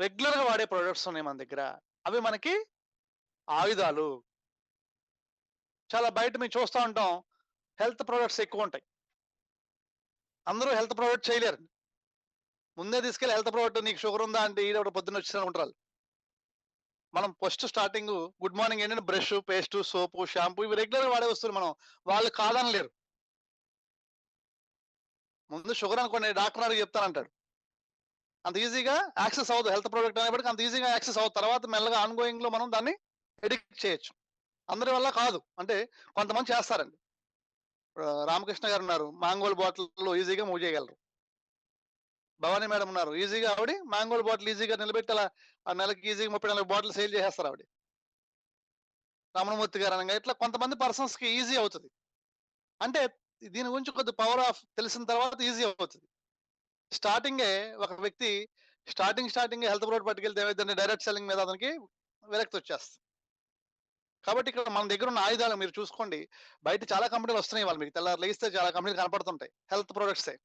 [SPEAKER 1] రెగ్యులర్ గా వాడే ప్రొడక్ట్స్ ఉన్నాయి మన దగ్గర. అవి మనకి ఆయుధాలు. చాలా బయట మేము చూస్తూ ఉంటాం హెల్త్ ప్రొడక్ట్స్ ఎక్కువ ఉంటాయి. అందరూ హెల్త్ ప్రొడక్ట్ చేయలేరు. ముందే తీసుకెళ్ళి హెల్త్ ప్రొడక్ట్, నీకు షుగర్ ఉందా అంటే ఈడ పొద్దున్న వచ్చి ఉంటారు. మనం ఫస్ట్ స్టార్టింగ్ గుడ్ మార్నింగ్ ఏంటంటే బ్రష్, పేస్ట్, సోపు, షాంపూ ఇవి రెగ్యులర్ వాడే వస్తువులు మనం. వాళ్ళు కాదనలేరు. ముందు షుగర్ అనుకోండి డాక్టర్ అడిగి చెప్తానంటాడు. అంత ఈజీగా యాక్సెస్ అవ్వదు. హెల్త్ ప్రొడక్ట్ అనేప్పటికి అంత ఈజీగా యాక్సెస్ అవ్వదు. తర్వాత మెల్లగా ఆన్ గోయింగ్ లో మనం దాన్ని ఎడిక్ట్ చేయొచ్చు. అందరి వల్ల కాదు. అంటే కొంతమంది చేస్తారండి. రామకృష్ణ గారు ఉన్నారు. మాంగోల్ బాటిల్ ఈజీగా మూవ్ చేయగలరు. భవానీ మేడం ఉన్నారు. ఈజీగా ఆవిడ మాంగోల్ బాటిల్ ఈజీగా నిలబెట్టి అలా ఆ నెలకి ఈజీగా 30-40 బాటిల్ సేల్ చేసేస్తారు ఆవిడ. రమణమూర్తి గారు అనగా ఇట్లా కొంతమంది పర్సన్స్ కి ఈజీ అవుతుంది. అంటే దీని గురించి కొద్ది పవర్ ఆఫ్ తెలిసిన తర్వాత ఈజీ అవుతుంది. స్టార్టింగే ఒక వ్యక్తి స్టార్టింగ్ హెల్త్ ప్రొడక్ట్ పట్టుకెళ్తే ఏమైందంటే డైరెక్ట్ సెల్లింగ్ మీద అతనికి విరక్తి వచ్చేస్తుంది. కాబట్టి ఇక్కడ మన దగ్గర ఉన్న ఆయుధాలు మీరు చూసుకోండి. బయట చాలా కంపెనీలు వస్తున్నాయి. వాళ్ళు మీకు తెల్లారు లేస్తే చాలా కంపెనీలు కనపడుతుంటాయి. హెల్త్ ప్రొడక్ట్సే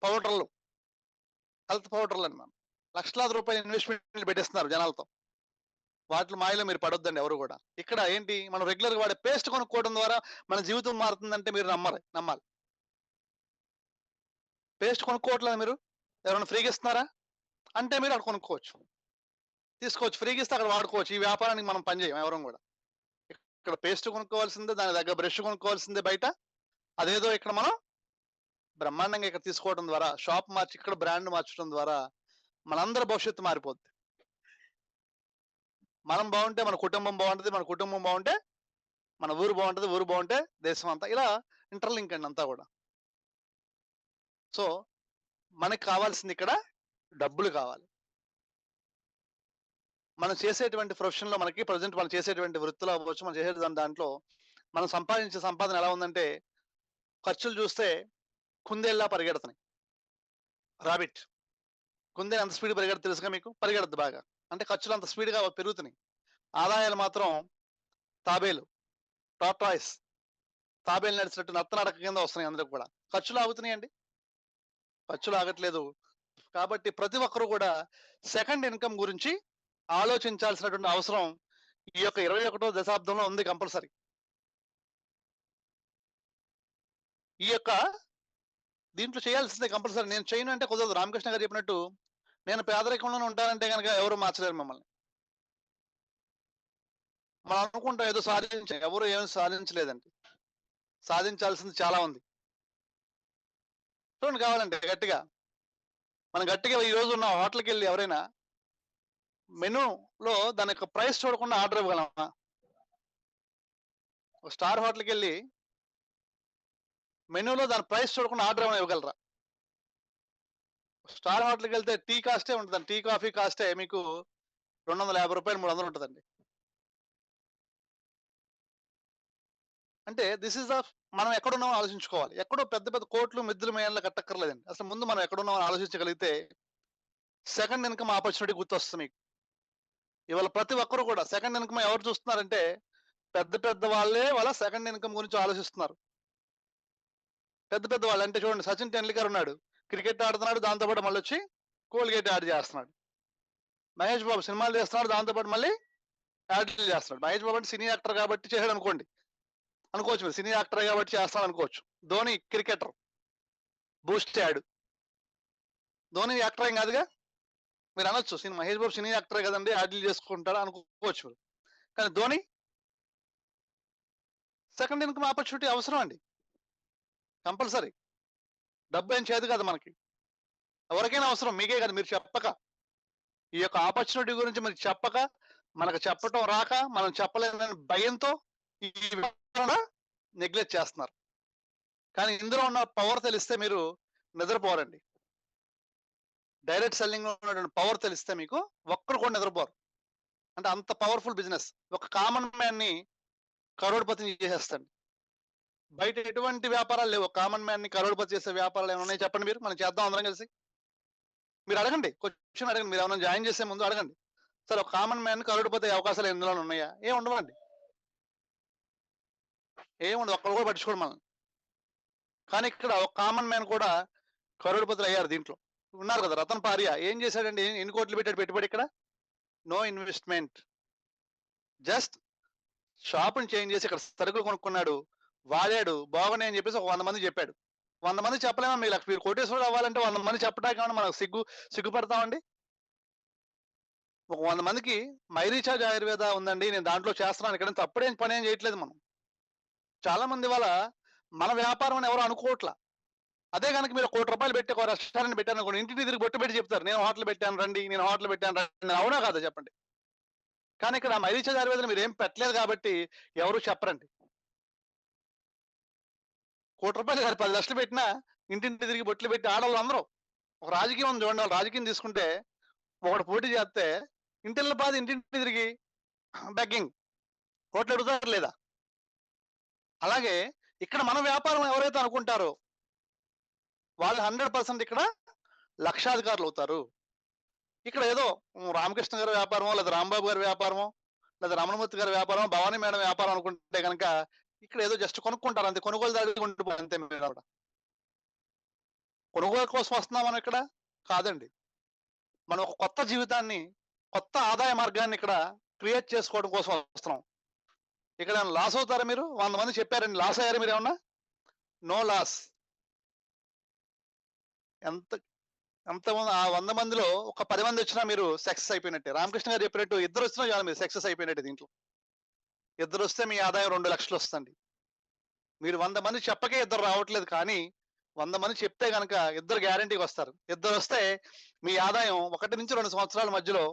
[SPEAKER 1] పౌడర్లు, హెల్త్ పౌడర్లు అన్నమాట. లక్షలాది రూపాయలు ఇన్వెస్ట్మెంట్లు పెట్టేస్తున్నారు జనాలతో. వాటి మాయలో మీరు పడొద్దండి ఎవరు కూడా. ఇక్కడ ఏంటి మనం రెగ్యులర్ గా వాడే పేస్ట్ కొనుక్కోవడం ద్వారా మన జీవితం మారుతుందంటే మీరు నమ్మాలి. పేస్ట్ కొనుక్కోవట్లేదు మీరు? ఎవరైనా ఫ్రీగా ఇస్తున్నారా? అంటే మీరు అక్కడ కొనుక్కోవచ్చు. తీసుకోవచ్చు. ఫ్రీగా ఇస్తే అక్కడ వాడుకోవచ్చు. ఈ వ్యాపారానికి మనం పనిచేయం ఎవరం కూడా. ఇక్కడ పేస్ట్ కొనుక్కోవాల్సిందే, దాని దగ్గర బ్రష్ కొనుక్కోవాల్సిందే బయట. అదేదో ఇక్కడ మనం బ్రహ్మాండంగా ఇక్కడ తీసుకోవడం ద్వారా షాప్ మార్చి ఇక్కడ బ్రాండ్ మార్చడం ద్వారా మనందరి భవిష్యత్తు మారిపోద్ది. మనం బాగుంటే మన కుటుంబం బాగుంటది, మన కుటుంబం బాగుంటే మన ఊరు బాగుంటది, ఊరు బాగుంటే దేశం అంతా. ఇలా ఇంటర్లింక్ అండి అంతా కూడా. సో మనకి కావాల్సింది ఇక్కడ డబ్బులు కావాలి. మనం చేసేటువంటి ప్రొఫెషన్ లో మనకి ప్రజెంట్ మనం చేసేటువంటి వృత్తిలో అవ్వచ్చు, మనం చేసే దాంట్లో మనం సంపాదించే సంపాదన ఎలా ఉందంటే ఖర్చులు చూస్తే కుందేళ్ళ పరిగెడుతున్నాయి. రాబిట్ కుందేలు అంత స్పీడ్ పరిగెడత తెలుసుగా మీకు? పరిగెడద్దు బాగా. అంటే ఖర్చులు అంత స్పీడ్ గా పెరుగుతున్నాయి. ఆదాయాలు మాత్రం తాబేలు, టార్టాయిస్, తాబేలు నడిచినట్టు నత్తనడక కింద వస్తున్నాయి. అందులో కూడా ఖర్చులు ఆగుతున్నాయండి. ఖర్చులు ఆగట్లేదు. కాబట్టి ప్రతి ఒక్కరు కూడా సెకండ్ ఇన్కమ్ గురించి ఆలోచించాల్సినటువంటి అవసరం ఈ యొక్క 21వ దశాబ్దంలో ఉంది కంపల్సరీ. ఈ యొక్క దీంట్లో చేయాల్సిందే కంపల్సరీ. నేను చేయను అంటే కుదరదు. రామకృష్ణ గారు చెప్పినట్టు నేను పేదరికంలోనే ఉంటానంటే కనుక ఎవరు మార్చలేరు మమ్మల్ని. మనం అనుకుంటాం ఏదో సాధించాం, ఎవరు ఏమి సాధించలేదండి. సాధించాల్సింది చాలా ఉంది. చూడండి కావాలంటే గట్టిగా మనం గట్టిగా ఈ రోజు ఉన్న హోటల్కి వెళ్ళి ఎవరైనా మెనూలో దాని యొక్క ప్రైస్ చూడకుండా ఆర్డర్ ఇవ్వగలమా? ఒక స్టార్ హోటల్కి వెళ్ళి మెనూలో దాని ప్రైస్ చూడకుండా ఆర్డర్ ఏమైనా ఇవ్వగలరా? స్టార్ హోటల్కి వెళ్తే టీ కాస్టే ఉంటుందండి. టీ కాఫీ కాస్టే మీకు 250 రూపాయలు 300 ఉంటుందండి. అంటే దిస్ ఇస్ ద మనం ఎక్కడున్నామో ఆలోచించుకోవాలి. ఎక్కడో పెద్ద పెద్ద కోట్లు మిద్దుల మేయల్లో కట్టక్కర్లేదండి. అసలు ముందు మనం ఎక్కడున్నామో ఆలోచించగలిగితే సెకండ్ ఇన్కమ్ ఆపర్చునిటీ గుర్తొస్తుంది మీకు. ఇవాళ ప్రతి ఒక్కరు కూడా సెకండ్ ఇన్కమ్ ఎవరు చూస్తున్నారంటే పెద్ద పెద్ద వాళ్ళే వాళ్ళ సెకండ్ ఇన్కమ్ గురించి ఆలోచిస్తున్నారు. పెద్ద పెద్ద వాళ్ళు అంటే చూడండి, సచిన్ టెండూల్కర్ ఉన్నాడు, క్రికెట్ ఆడుతున్నాడు, దాంతోపాటు మళ్ళీ వచ్చి కోల్గేట్ యాడ్ చేస్తున్నాడు. మహేష్ బాబు సినిమాలు చేస్తున్నాడు, దాంతోపాటు మళ్ళీ యాడ్లు చేస్తున్నాడు. మహేష్ బాబు అంటే సినీ యాక్టర్ కాబట్టి చేశాడు అనుకోండి, అనుకోవచ్చు మీరు సినీ యాక్టర్ కాబట్టి చేస్తాడు అనుకోవచ్చు. Dhoni cricketer, Boost add. Dhoni actor ఏం కాదుగా, మీరు అనొచ్చు మహేష్ బాబు సినీ యాక్టర్ కదండి యాడ్లు చేసుకుంటాడు అనుకోవచ్చు మీరు. కానీ ధోని సెకండ్ ఇన్కమ్ ఆపర్చునిటీ అవసరం అండి, కంపల్సరీ. డబ్బు ఏం చేదు కదా మనకి, ఎవరికైనా అవసరం, మీకే కదా. మీరు చెప్పక ఈ యొక్క ఆపర్చునిటీ గురించి మీరు చెప్పక, మనకు చెప్పటం రాక, మనం చెప్పలేదని భయంతో ఈ నెగ్లెక్ట్ చేస్తున్నారు. కానీ ఇందులో ఉన్న పవర్ తెలిస్తే మీరు నిద్రపోరండి. డైరెక్ట్ సెల్లింగ్ లో ఉన్నటువంటి పవర్ తెలిస్తే మీకు ఒక్కరు కూడా నిద్రపోరు. అంటే అంత పవర్ఫుల్ బిజినెస్. ఒక కామన్ మ్యాన్ ని కరోడ్పతిని చేసేస్తాడు. బయట ఎటువంటి వ్యాపారాలు లేవు. కామన్ మ్యాన్ ని కరోడ్పతి చేసే వ్యాపారాలు ఏమైనా ఉన్నాయి చెప్పండి, మీరు మనం చేద్దాం అందరం కలిసి. మీరు అడగండి, క్వశ్చన్ అడగండి. మీరు ఏమైనా జాయిన్ చేసే ముందు అడగండి, సార్ ఒక కామన్ మ్యాన్ కరోడ్పతి అయ్యే అవకాశాలు ఎందులో ఉన్నాయా? ఏం ఉండవండి, ఏముండదు. ఒక్కరు కూడా పట్టించుకోండి మనం. కానీ ఇక్కడ ఒక కామన్ మ్యాన్ కూడా కరోడ్పతులు అయ్యారు. దీంట్లో ఉన్నారు కదా, రతన్ పారియా ఏం చేశాడండి? ఎన్ని కోట్లు పెట్టాడు పెట్టుబడి ఇక్కడ? నో ఇన్వెస్ట్మెంట్, జస్ట్ షాప్ని చేంజ్ చేసి ఇక్కడ సరుకులు కొనుక్కున్నాడు, వాడాడు, బాగున్నాయి అని చెప్పేసి ఒక 100 మంది చెప్పాడు. 100 మంది చెప్పలేమా? మీరు కోటేశ్వరుడు అవ్వాలంటే 100 మంది చెప్పడానికి మనకు సిగ్గుపడతామండి. ఒక 100 మందికి మై రీఛార్జ్ ఆయుర్వేద ఉందండి, నేను దాంట్లో చేస్తున్నాను ఇక్కడ తప్పుడేం పని ఏం చేయట్లేదు మనం. చాలా మంది వాళ్ళ మన వ్యాపారం అని ఎవరు అనుకోవట్లా. అదే గనక మీరు రూ. 1,00,00,000 పెట్టి ఒక రెస్టారెంట్ పెట్టారనుకోండి, ఇంటిని తిరిగి బొట్టు పెట్టి చెప్తారు, నేను హోటల్ పెట్టాను రండి, నేను హోటల్ పెట్టాను రండి. అవునా కాదా చెప్పండి? కానీ ఇక్కడ మై రీఛార్జ్ ఆయుర్వేదం మీరేం పెట్టలేదు కాబట్టి ఎవరు చెప్పరండి. రూ. 1,00,00,000 కాదు 10,00,000 పెట్టినా ఇంటింటి తిరిగి బొట్లు పెట్టి ఆడవాళ్ళు అందరూ. ఒక రాజకీయం ఉంది చూడండి, వాళ్ళు రాజకీయం తీసుకుంటే ఒకడు పోటీ చేస్తే ఇంటిల్ల పాది ఇంటింటి తిరిగి బెగ్గింగ్ ఓట్లు అడుగుతారు లేదా? అలాగే ఇక్కడ మన వ్యాపారం ఎవరైతే అనుకుంటారో వాళ్ళు 100% ఇక్కడ లక్షాధికారులు అవుతారు. ఇక్కడ ఏదో రామకృష్ణ గారి వ్యాపారమో, లేదా రాంబాబు గారి వ్యాపారమో, లేదా రమణమూర్తి గారి వ్యాపారం, భవానీ మేడం వ్యాపారం అనుకుంటే కనుక ఇక్కడ ఏదో జస్ట్ కొనుక్కుంటారు అంతే, కొనుగోలుదారుడు ఉండిపోయి అంతే. మీరు అక్కడ కొనుగోలు కోసం వస్తున్నాం మనం ఇక్కడ కాదండి. మనం ఒక కొత్త జీవితాన్ని, కొత్త ఆదాయ మార్గాన్ని ఇక్కడ క్రియేట్ చేసుకోవడం కోసం వస్తున్నాం. ఇక్కడ లాస్ అవుతారా మీరు? 100 మంది చెప్పారండి, లాస్ అయ్యారు మీరు ఏమన్నా? No loss. ఎంత ఎంతమంది ఆ 100 మందిలో ఒక 10 మంది వచ్చినా మీరు సక్సెస్ అయిపోయినట్టే. రామకృష్ణ గారు చెప్పినట్టు ఇద్దరు వచ్చినా చాలు మీరు సక్సెస్ అయిపోయినట్టే. దీంట్లో ఇద్దరు వస్తే మీ ఆదాయం 2 లక్షలు వస్తుంది. మీరు 100 మంది చెప్పకే ఇద్దరు రావట్లేదు, కానీ 100 మంది చెప్తే గనక ఇద్దరు గ్యారంటీకి వస్తారు. ఇద్దరు వస్తే మీ ఆదాయం 1 నుంచి 2 సంవత్సరాల మధ్యలో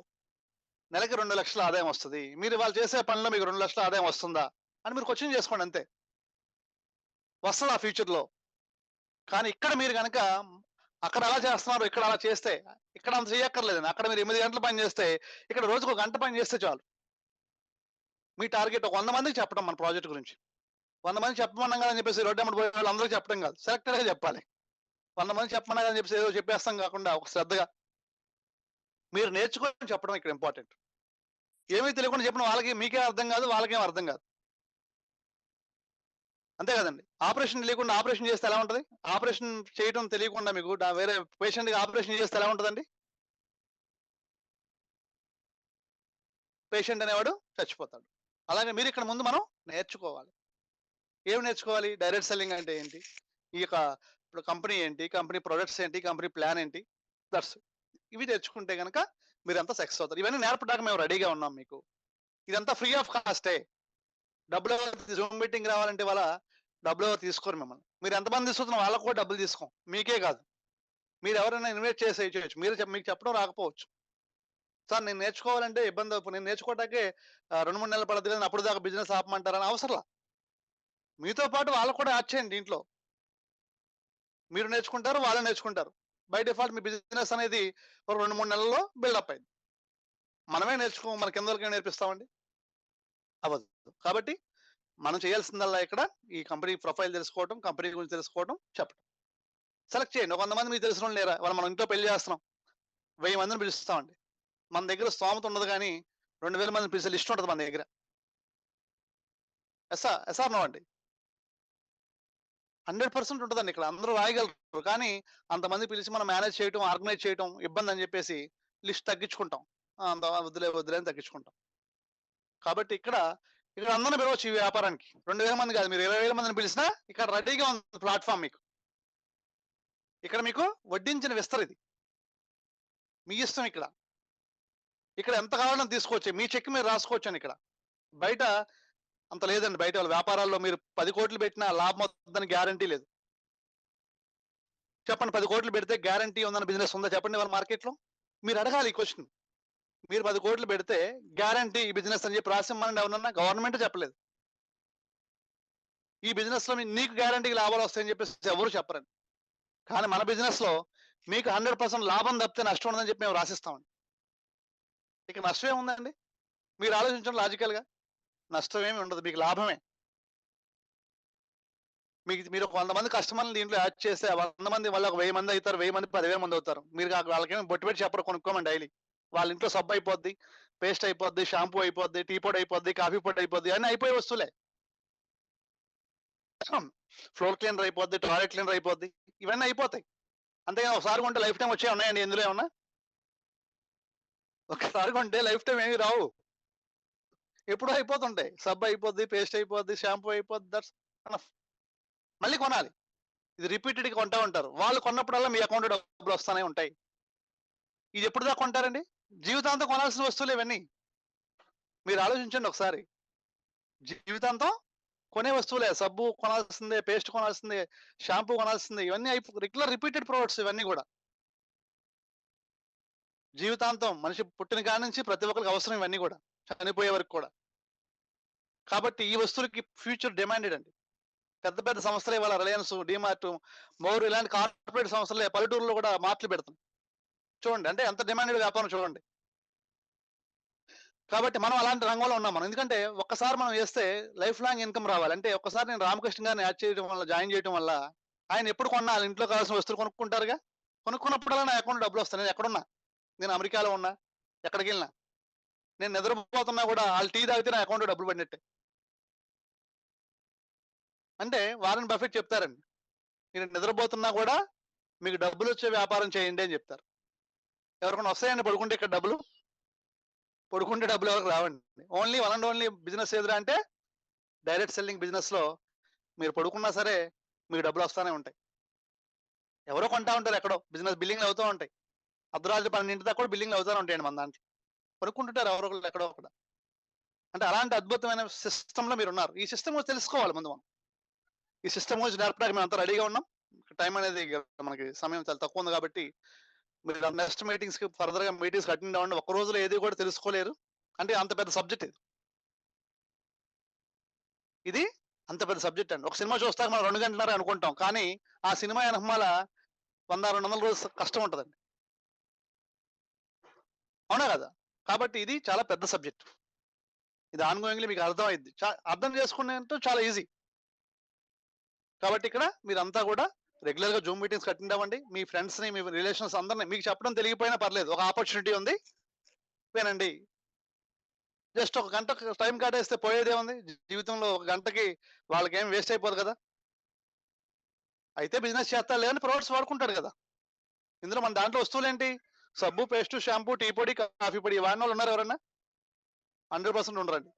[SPEAKER 1] నెలకి 2 లక్షల ఆదాయం వస్తుంది. మీరు వాళ్ళు చేసే పనిలో మీకు 2 లక్షల ఆదాయం వస్తుందా అని మీరు క్వశ్చన్ చేసుకోండి అంతే. వస్తుంది ఆ ఫ్యూచర్లో. కానీ ఇక్కడ మీరు కనుక అక్కడ అలా చేస్తున్నారు, ఇక్కడ అలా చేస్తే, ఇక్కడ అంత చేయక్కర్లేదండి. అక్కడ మీరు 8 గంటలు పని చేస్తే ఇక్కడ రోజుకు 1 గంట పని చేస్తే చాలు. మీ టార్గెట్ ఒక 100 మందికి చెప్పడం మన ప్రాజెక్ట్ గురించి. 100 మంది చెప్పమన్నాం కదా అని చెప్పేసి రోడ్డు అమ్మడి పోయే వాళ్ళు అందరూ చెప్పడం కాదు, సెలెక్టెడ్గా చెప్పాలి. 100 మంది చెప్పమన్నా కదా అని చెప్పేసి ఏదో చెప్పేస్తాం కాకుండా ఒక శ్రద్ధగా మీరు నేర్చుకొని చెప్పడం ఇక్కడ ఇంపార్టెంట్. ఏమీ తెలియకుండా చెప్పిన వాళ్ళకి మీకే అర్థం కాదు, వాళ్ళకేం అర్థం కాదు. అంతే కదండి. ఆపరేషన్ తెలియకుండా ఆపరేషన్ చేస్తే ఎలా ఉంటది? ఆపరేషన్ చేయడం తెలియకుండా మీకు వేరే పేషెంట్‌కి ఆపరేషన్ చేస్తే ఎలా ఉంటదండి? పేషెంట్ అనేవాడు చచ్చిపోతాడు. అలాగే మీరు ఇక్కడ ముందు మనం నేర్చుకోవాలి. ఏమి నేర్చుకోవాలి? డైరెక్ట్ సెల్లింగ్ అంటే ఏంటి? ఈ యొక్క ఇప్పుడు కంపెనీ ఏంటి? కంపెనీ ప్రొడక్ట్స్ ఏంటి? కంపెనీ ప్లాన్ ఏంటి? దట్స్ ఇవి నేర్చుకుంటే గనక మీరంతా సక్సెస్ అవుతారు. ఇవన్నీ నేర్పడానికి మేము రెడీగా ఉన్నాం మీకు. ఇదంతా ఫ్రీ ఆఫ్ కాస్టే. డబ్బులు జూమ్ మీటింగ్ రావాలంటే వాళ్ళ డబ్బులు ఎవరు తీసుకోరు మిమ్మల్ని. మీరు ఎంతమంది తీసుకున్న వాళ్ళకు కూడా డబ్బులు తీసుకోం. మీకే కాదు. మీరు ఎవరైనా ఇన్వైట్ చేసి చేయొచ్చు. మీకు చెప్పడం రాకపోవచ్చు. సార్ నేను నేర్చుకోవాలంటే ఇబ్బంది అవుతుంది. నేను నేర్చుకోవటానికే 2-3 నెలలు పడదు కదా, అప్పుడు దాకా బిజినెస్ ఆపమంటారని అవసరంలా. మీతో పాటు వాళ్ళకు కూడా యాడ్ చేయండి దీంట్లో. మీరు నేర్చుకుంటారు, వాళ్ళు నేర్చుకుంటారు. బై డిఫాల్ట్ మీ బిజినెస్ అనేది ఒక 2-3 నెలల్లో బిల్డప్ అయింది. మనమే మన కింద వాళ్ళకి నేర్పిస్తామండి? అవ్వదు. కాబట్టి మనం చేయాల్సిందల్లా ఇక్కడ ఈ కంపెనీ ప్రొఫైల్ తెలుసుకోవడం, కంపెనీ గురించి తెలుసుకోవడం, చెప్పడం. సెలెక్ట్ చేయండి. ఒక 100 మంది మీకు తెలిసిన వాళ్ళు లేరా? వాళ్ళు మనం ఇంట్లో పెళ్లి చేస్తున్నాం, 1000 మందిని పిలుస్తామండి. మన దగ్గర స్తోమత ఉండదు, కానీ 2000 మందిని పిలిచే లిస్ట్ ఉంటుంది మన దగ్గర. ఎస్ ఆర్ నో అండి? 100% ఉంటుందండి. ఇక్కడ అందరూ రాయగలరు, కానీ అంతమంది పిలిచి మనం మేనేజ్ చేయటం, ఆర్గనైజ్ చేయటం ఇబ్బంది అని చెప్పేసి లిస్ట్ తగ్గించుకుంటాం. అంత వద్దులే అని తగ్గించుకుంటాం. కాబట్టి ఇక్కడ అందరిని పిలవచ్చు ఈ వ్యాపారానికి. 2000 మంది కాదు, మీరు 20,000 మందిని పిలిచినా ఇక్కడ రెడీగా ఉంది ప్లాట్ఫామ్ మీకు. ఇక్కడ మీకు వడ్డించిన విస్తర ఇది. మీ ఇష్టం. ఇక్కడ ఎంత కావాలని తీసుకోవచ్చు. మీ చెక్ మీరు రాసుకోవచ్చండి. ఇక్కడ బయట అంత లేదండి. బయట వాళ్ళ వ్యాపారాల్లో మీరు 10 కోట్లు పెట్టినా లాభం వస్తుందని గ్యారంటీ లేదు. చెప్పండి, 10 కోట్లు పెడితే గ్యారంటీ ఉందని బిజినెస్ ఉందా చెప్పండి వాళ్ళ మార్కెట్లో? మీరు అడగాలి ఈ క్వశ్చన్. మీరు 10 కోట్లు పెడితే గ్యారంటీ ఈ బిజినెస్ అని చెప్పి రాసిమ్మనండి ఎవరన్నా. గవర్నమెంట్ చెప్పలేదు. ఈ బిజినెస్ లో నీకు గ్యారంటీకి లాభాలు వస్తాయని చెప్పేసి ఎవరు చెప్పరండి. కానీ మన బిజినెస్ లో మీకు 100% లాభం తప్పితే నష్టం ఉండదని చెప్పి మేము రాసిస్తామండి. ఇక నష్టం ఏముందండి? మీరు ఆలోచించండి లాజికల్ గా. నష్టం ఏమి ఉండదు, మీకు లాభమే. మీరు ఒక 100 మంది కస్టమర్లు దీంట్లో యాడ్ చేస్తే 100 మంది వల్ల ఒక 1000 మంది అవుతారు, 1000 మంది 10,000 మంది అవుతారు. మీరు వాళ్ళకేమో బొట్టు పెట్టి చెప్పరు, కొనుక్కోమని డైలీ. వాళ్ళ ఇంట్లో సబ్బు అయిపోద్ది, పేస్ట్ అయిపోద్ది, షాంపూ అయిపోద్ది, టీ పొడి అయిపోద్ది, కాఫీ పొడి అయిపోద్ది, అన్నీ అయిపోయే వస్తువులే. ఫ్లోర్ క్లీనర్ అయిపోద్ది, టాయిలెట్ క్లీనర్ అయిపోద్ది, ఇవన్నీ అయిపోతాయి. అంతేగాని ఒకసారి కొంటే లైఫ్ టైం వచ్చే ఉన్నాయండి ఇందులో ఏమన్నా? ఒకసారి కొంటే లైఫ్ టైం ఏమి రావు, ఎప్పుడూ అయిపోతుంటాయి. సబ్బు అయిపోద్ది, పేస్ట్ అయిపోద్ది, షాంపూ అయిపోద్ది, దట్స్ ఎనఫ్. మళ్ళీ కొనాలి. ఇది రిపీటెడ్గా కొంటా ఉంటారు. వాళ్ళు కొన్నప్పుడల్లా మీ అకౌంట్ డబ్బులు వస్తూనే ఉంటాయి. ఇది ఎప్పుడు దాకా కొంటారండి? జీవితాంతం కొనాల్సిన వస్తువులు ఇవన్నీ. మీరు ఆలోచించండి ఒకసారి. జీవితాంతం కొనే వస్తువులే. సబ్బు కొనాల్సిందే, పేస్ట్ కొనాల్సిందే, షాంపూ కొనాల్సిందే. ఇవన్నీ రెగ్యులర్ రిపీటెడ్ ప్రొడక్ట్స్ ఇవన్నీ గూడా. జీవితాంతం మనిషి పుట్టిన కాడి నుంచి ప్రతి ఒక్కరికి అవసరం ఇవన్నీ గూడా. చనిపోయే వరకు కూడా. కాబట్టి ఈ వస్తువులకి ఫ్యూచర్ డిమాండెడ్ అండి. పెద్ద పెద్ద సంస్థలే ఇవాళ రిలయన్స్, డీమార్ట్, మోర్ ఇలాంటి కార్పొరేట్ సంస్థలే పల్లెటూరులో కూడా మార్ట్లు పెడుతున్నాయి. చూడండి అంటే ఎంత డిమాండెడ్ వ్యాపారం చూడండి. కాబట్టి మనం అలాంటి రంగంలో ఉన్నాం మనం. ఎందుకంటే ఒక్కసారి మనం చేస్తే లైఫ్ లాంగ్ ఇన్‌కమ్ రావాలి. అంటే ఒక్కసారి నేను రామకృష్ణ గారిని యాడ్ చేయడం వల్ల, జాయిన్ చేయడం వల్ల ఆయన ఎప్పుడు కొన్నా ఆళ్ళ ఇంట్లో కావాల్సిన వస్తువులు కొనుక్కుంటారుగా. కొనుక్కున్నప్పుడల్లా నా అకౌంట్‌లో డబ్బులొస్తాయి. నేను ఎక్కడున్నా, నేను అమెరికాలో ఉన్నా, ఎక్కడికెళ్ళినా, నేను నిద్రపోతున్నా కూడా ఆళ్ళు టీ తాగితే నా అకౌంట్‌లో డబ్బులు పడినట్టే. అంటే వారెన్ బఫెట్ చెప్తారండి. మీరు నిద్రపోతున్నా కూడా మీకు డబ్బులొచ్చే వ్యాపారం చేయండి అని చెప్తారు. ఎవరికైనా వస్తాయండి పడుకుంటే ఇక్కడ డబ్బులు? పడుకుంటే డబ్బులు ఎవరికి రావండి. Only one and only business ఏదిరా అంటే డైరెక్ట్ సెల్లింగ్ బిజినెస్‌లో మీరు పడుకున్నా సరే మీకు డబ్బులు వస్తానే ఉంటాయి. ఎవరో కొంటా ఉంటారు ఎక్కడో. బిజినెస్ బిల్లింగ్‌లు అవుతూ ఉంటాయి. అర్ధరాత్రి 12 దాకా కూడా బిల్లింగ్‌లు అవుతానే ఉంటాయండి మన దాంట్లో. కొనుక్కుంటుంటారు ఎవరో ఒకళ్ళు ఎక్కడో అక్కడ. అంటే అలాంటి అద్భుతమైన సిస్టమ్‌లో మీరున్నారు. ఈ సిస్టమ్ గురించి తెలుసుకోవాలి ముందు మనం. ఈ సిస్టమ్ గురించి నేర్పడానికి మేమంతా రెడీగా ఉన్నాం. టైం అనేది మనకి సమయం చాలా తక్కువ ఉంది కాబట్టి మీరు నెక్స్ట్ మీటింగ్స్‌కి ఫర్దర్‌గా మీటింగ్స్‌కి అటెండ్ అవ్వండి. ఒక్క రోజులో ఏది కూడా తెలుసుకోలేరు. అంటే అంత పెద్ద సబ్జెక్ట్ ఇది. ఇది అంత పెద్ద సబ్జెక్ట్ అండి. ఒక సినిమా చూస్తాక మనం 2 గంటలన్నర అనుకుంటాం. కానీ ఆ సినిమా ఎనకమాల 100, 200 రోజులు కష్టం ఉంటదండి. అవునా కదా? కాబట్టి ఇది చాలా పెద్ద సబ్జెక్ట్. ఇది ఆన్‌గోయింగ్‌లీ మీకు అర్థమైద్ది. అర్థం చేసుకునేంత చాలా ఈజీ. కాబట్టి ఇక్కడ మీరంతా కూడా రెగ్యులర్‌గా జూమ్ మీటింగ్స్‌కి అటెండ్ అవ్వండి. మీ ఫ్రెండ్స్‌ని, మీ రిలేషన్స్ అందరిని మీకు చెప్పడం తెలియకపోయినా పర్లేదు. ఒక ఆపర్చునిటీ ఉంది. వినండి. జస్ట్ ఒక గంట టైం కేటాయిస్తే పోయేదేముంది? జీవితంలో ఒక గంటకి వాళ్ళకేం వేస్ట్ అయిపోదు కదా! అయితే బిజినెస్ చేస్తాడులే అని ప్రొడక్ట్స్ వాడుకుంటాడు కదా! ఇందులో మన దాంట్లో వస్తువులేంటి? సబ్బు, పేస్టు, షాంపూ, టీ పొడి, కాఫీ పొడి వాడినోళ్ళు ఉన్నారా ఎవరన్నా? 100% ఉండరండి.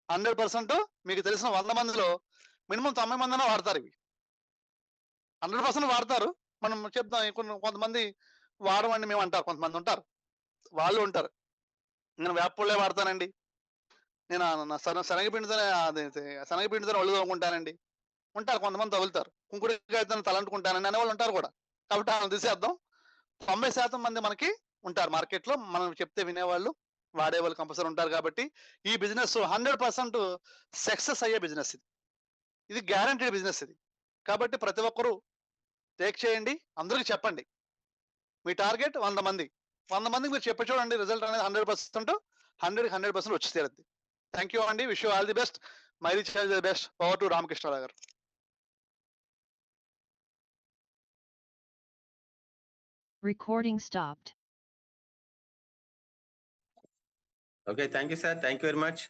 [SPEAKER 1] 100% మీకు తెలిసిన 100 మందిలో మినిమమ్ 90 మందన్నా వాడతారివి. 100% వాడతారు. మనం చెప్దాం కొంతమంది వాడమండి మేమంటారు. కొంతమందుంటారు. వాళ్ళు ఉంటారు. నేను వేప పుల్లే వాడతానండి. నేను నా శనగపిండితోనే శనగపిండితోనే ఒళ్ళు తోముకుంటానండి. ఉంటారు కొంతమంది తగులుతారు. కుంకుడుకాయతోని తలంటుకుంటానండి అనేవాళ్ళు ఉంటారు కూడా. కాబట్టి ఆళ్ళని తీసేద్దాం. 90% మంది మనకి ఉంటారు మార్కెట్‌లో. మనం చెప్తే వినేవాళ్ళు, వాడేవాళ్ళు కంపల్సరీ ఉంటారు కాబట్టి, ఈ బిజినెస్ 100% సక్సెస్ అయ్యే బిజినెస్ ఇది. ఇది గ్యారంటీడ్ బిజినెస్ ఇది. కాబట్టి ప్రతి ఒక్కరు టేక్ చేయండి. అందరికి చెప్పండి. మీ టార్గెట్ 100 మంది. 100 మందికి మీరు చెప్పి చూడండి రిజల్ట్ అనేది 100% 100కి 100% వచ్చి తీరుద్ది. థాంక్ యూ అండి. Wish you all the best. My reach the best. Over to Ramakrishna Rao గారు.
[SPEAKER 3] Recording stopped.
[SPEAKER 2] Okay. Thank you sir. Thank you very much.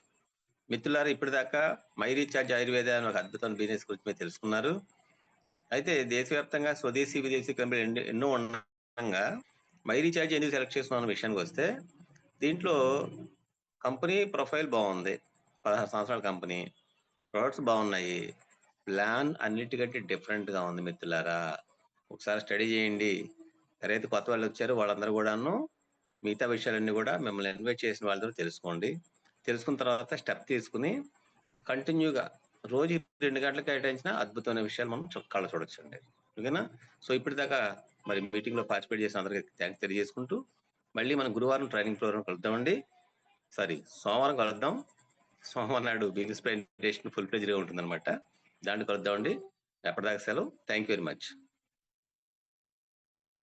[SPEAKER 2] మిత్రులారా ఇప్పటిదాకా మై రీఛార్జ్ ఆయుర్వేద అనే ఒక అద్భుతమైన బిజినెస్ గురించి మీరు తెలుసుకున్నారు. అయితే దేశవ్యాప్తంగా స్వదేశీ, విదేశీ కంపెనీలు ఎన్నో ఉండగా మై రీఛార్జ్ ఎందుకు సెలెక్ట్ చేసుకున్న విషయానికి వస్తే, దీంట్లో కంపెనీ ప్రొఫైల్ బాగుంది. 16 సంవత్సరాల కంపెనీ. ప్రొడక్ట్స్ బాగున్నాయి. ప్లాన్ అన్నిటికంటే డిఫరెంట్‌గా ఉంది మిత్రులారా. ఒకసారి స్టడీ చేయండి. ఎవరైతే కొత్త వాళ్ళు వచ్చారో వాళ్ళందరూ కూడాను మిగతా విషయాలన్నీ కూడా మిమ్మల్ని ఇన్వైట్ చేసిన వాళ్ళ ద్వారా తెలుసుకోండి. తెలుసుకున్న తర్వాత స్టెప్ తీసుకుని కంటిన్యూగా రోజుకి 2 గంటలు కేటాయించిన అద్భుతమైన విషయాలు మనం కళ్ళ చూడొచ్చండి. ఓకేనా? సో ఇప్పటిదాకా మరి మీటింగ్‌లో పార్టిసిపేట్ చేసిన అందరికీ థాంక్స్ తెలియజేసుకుంటూ, మళ్ళీ మనం గురువారం ట్రైనింగ్ ప్రోగ్రామ్ కలుద్దామండి. సోమవారం కలుద్దాం. సోమవారం నాడు బిజినెస్ ప్రెజెంటేషన్ ఫుల్ ఫ్లెడ్జ్‌గా ఉంటుందన్నమాట. దాంట్లో కలుద్దామండి. ఎప్పటిదాకా సెలవు. Thank you very much.